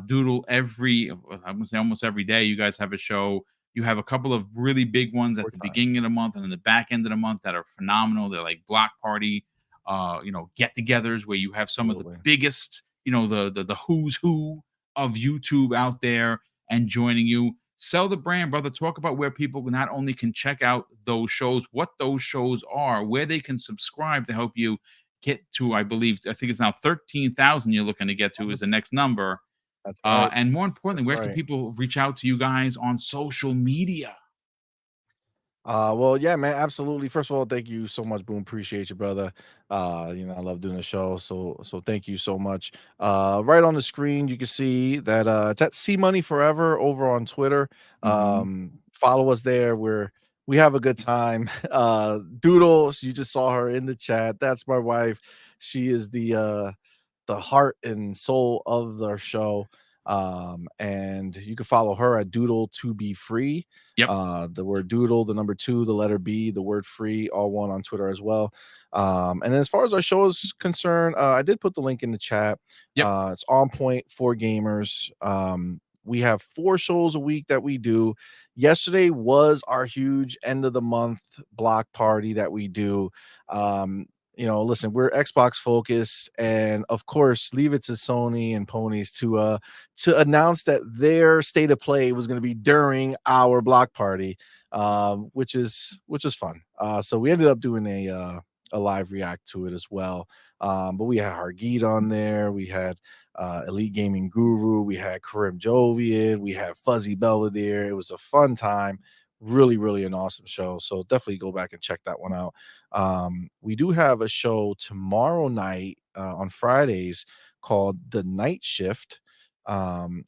Doodle I'm gonna say almost every day. You guys have a show. You have a couple of really big ones at More the time. beginning of the month and in the back end of the month that are phenomenal. They're like block party, get-togethers where you have some of the Absolutely. biggest, the who's who of YouTube out there and joining you. Sell the brand, brother. Talk about where people not only can check out those shows, what those shows are, where they can subscribe to help you get to, I think it's now 13,000 you're looking to get to is the next number. That's right. And more importantly, That's where can right. people reach out to you guys on social media? Well, yeah, man, absolutely. First of all, thank you so much, Boom. Appreciate you, brother. I love doing the show, so thank you so much. Right on the screen, you can see that it's at C Money Forever over on Twitter. Mhm. Follow us there. We have a good time. Doodle, you just saw her in the chat. That's my wife. She is the heart and soul of the show. And you can follow her at Doodle to be free. Yep. The word doodle, the number two, the letter B, the word free, all one on Twitter as well. And then as far as our show is concerned, I did put the link in the chat. Yep. It's on point for gamers. We have 4 shows a week that we do. Yesterday was our huge end of the month block party that we do. Listen, we're Xbox focused, and of course, leave it to Sony and ponies to announce that their state of play was going to be during our block party, which is fun. So we ended up doing a live react to it as well. But we had Hargeet on there, we had Elite Gaming Guru, we had Karim Jovian, we had Fuzzy Belvedere. It was a fun time. Really, really an awesome show. So definitely go back and check that one out. We do have a show tomorrow night on Fridays called The Night Shift. And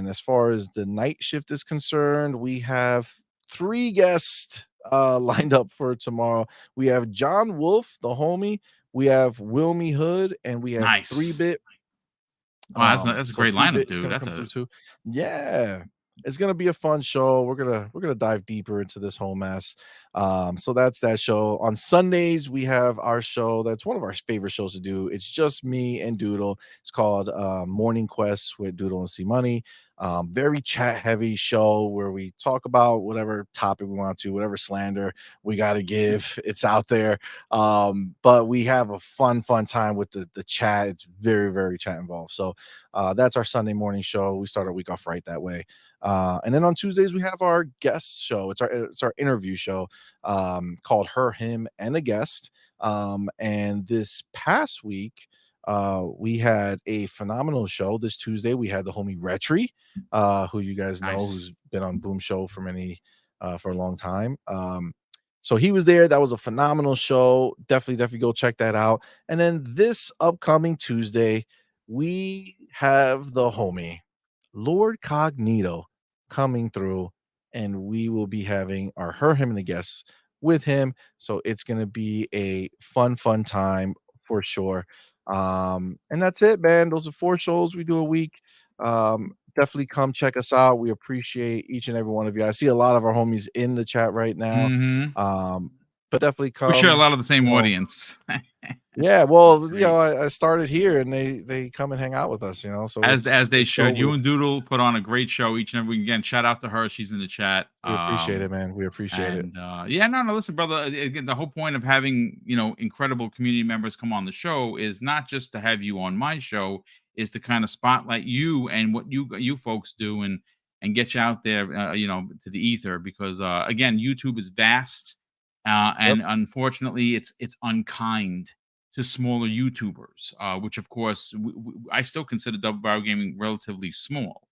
as far as the night shift is concerned, we have 3 guests lined up for tomorrow. We have John Wolf, the homie. We have Wilmy Hood, and we have Three Nice. Bit. Wow, that's a So great 3 Bit lineup, is dude. gonna That's come a through too. Yeah. It's gonna be a fun show. We're gonna dive deeper into this whole mess. So that's that show. On Sundays, we have our show that's one of our favorite shows to do. It's just me and Doodle. It's called Morning Quest with Doodle and C Money. Very chat heavy show where we talk about whatever topic we want to, whatever slander we got to give. It's out there. But we have a fun time with the chat. It's very, very chat involved. So that's our Sunday morning show. We start our week off right that way. And then on Tuesdays we have our guest show. It's our interview show called Her, Him, and a Guest. And this past week we had a phenomenal show. This Tuesday we had the homie Retri, who you guys know, nice. who's been on Boom Show for a long time. So he was there. That was a phenomenal show. Definitely go check that out. And then this upcoming Tuesday, we have the homie Lord Cognito coming through, and we will be having our her, him, and the guests with him. So it's gonna be a fun time for sure. And that's it, man. Those are 4 shows we do a week. Definitely come check us out. We appreciate each and every one of you. I see a lot of our homies in the chat right now. Mhm. Um, but definitely We share a come, lot of the you same know, audience. yeah, That's well, great. I started here and they come and hang out with us, so As they it's so should. You and Doodle put on a great show each and every week. Again, shout out to her. She's in the chat. we appreciate it, man. We appreciate it. And yeah, no, listen, brother. Again, the whole point of having incredible community members come on the show is not just to have you on my show, is to kind of spotlight you and what you folks do and get you out there, to the ether because again, YouTube is vast, Yep. and unfortunately, it's unkind to smaller YouTubers, which of course I still consider double barrel gaming relatively small.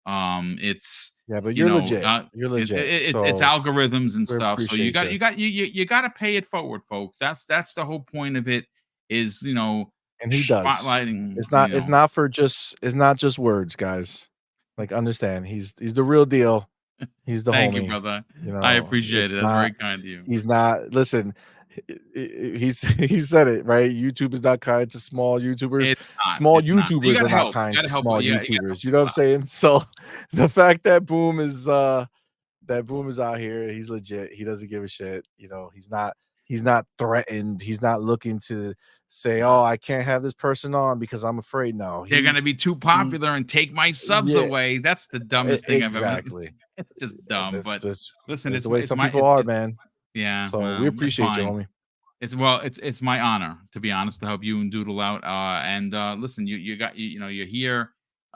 It's Yeah, but you you're know, legit. You're legit. it's So algorithms and we stuff. So you appreciate got you. you got you got to pay it forward, folks. That's the whole point of it. Is And he does. spotlighting. It's not just words, guys. Like understand, he's the real deal. He's the Thank you, homie. brother. I appreciate It's it. That's not very kind of you. he's not listen, he said it right. YouTube is not kind to small YouTubers. It's not. Small It's not. You YouTubers are gotta not help. You kind to gotta help. small Yeah, you gotta help YouTubers. You know what people I'm out. saying? So the fact that Boom is out here, he's legit. He doesn't give a shit. You know, he's not threatened. He's not looking to say, Nah. "Oh, I can't have this person on because I'm afraid." No, They're gonna be too he popular and take my subs yeah, away. That's the dumbest thing I've ever exactly. it's just dumb, That's but that's listen, that's the way some people are, man. yeah, So we well, it's appreciate you, fine. homie. It's my honor, to be honest, to help you and Doodle out. And listen, you know, you're here.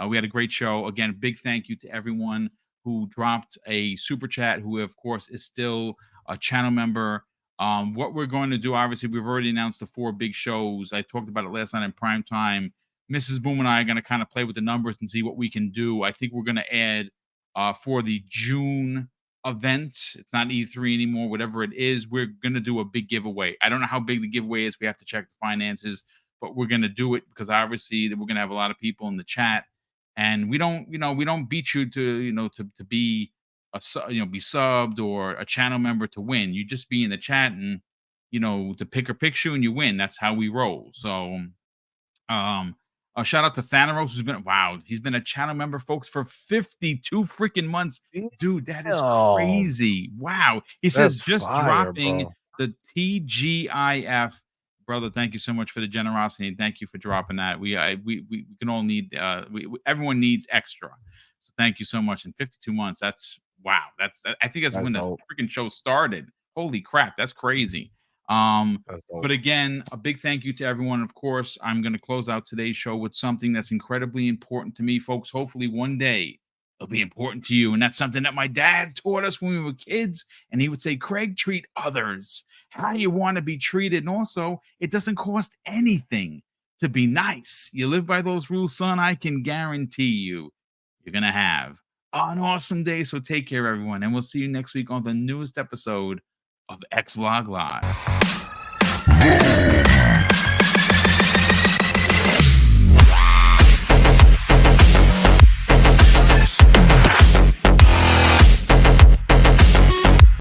We had a great show. Again, big thank you to everyone who dropped a super chat, who of course is still a channel member. What we're going to do, obviously, we've already announced the 4 big shows. I talked about it last night in prime time. Mrs. Boom and I are going to kind of play with the numbers and see what we can do. I think we're going to add for the June event. It's not E3 anymore, whatever it is. We're going to do a big giveaway. I don't know how big the giveaway is. We have to check the finances, but we're going to do it because obviously we're going to have a lot of people in the chat, and we don't, you know, we don't beat you to, you know, to be you know, be subbed or a channel member to win. You just be in the chat and, you know, to pick or picture and you win. That's how we roll. So um, a shout out to Thanaros, who's been he's been a channel member, folks, for 52 freaking months. Dude, that is Damn, crazy. Wow. He says that's just fire, dropping bro. the TGIF. Brother, thank you so much for the generosity and thank you for dropping that. We can all need everyone needs extra. So thank you so much. In 52 months, that's wow. I think that's That's when the dope. freaking show started. Holy crap, that's crazy. Um That's dope. but again, a big thank you to everyone. Of course, I'm going to close out today's show with something that's incredibly important to me, folks. Hopefully, one day it'll be important to you. And that's something that my dad taught us when we were kids. And he would say, Craig, treat others how you want to be treated. And also, it doesn't cost anything to be nice. You live by those rules, son. I can guarantee you're going to have an awesome day. So take care, everyone. And we'll see you next week on the newest episode of X Vlog Live.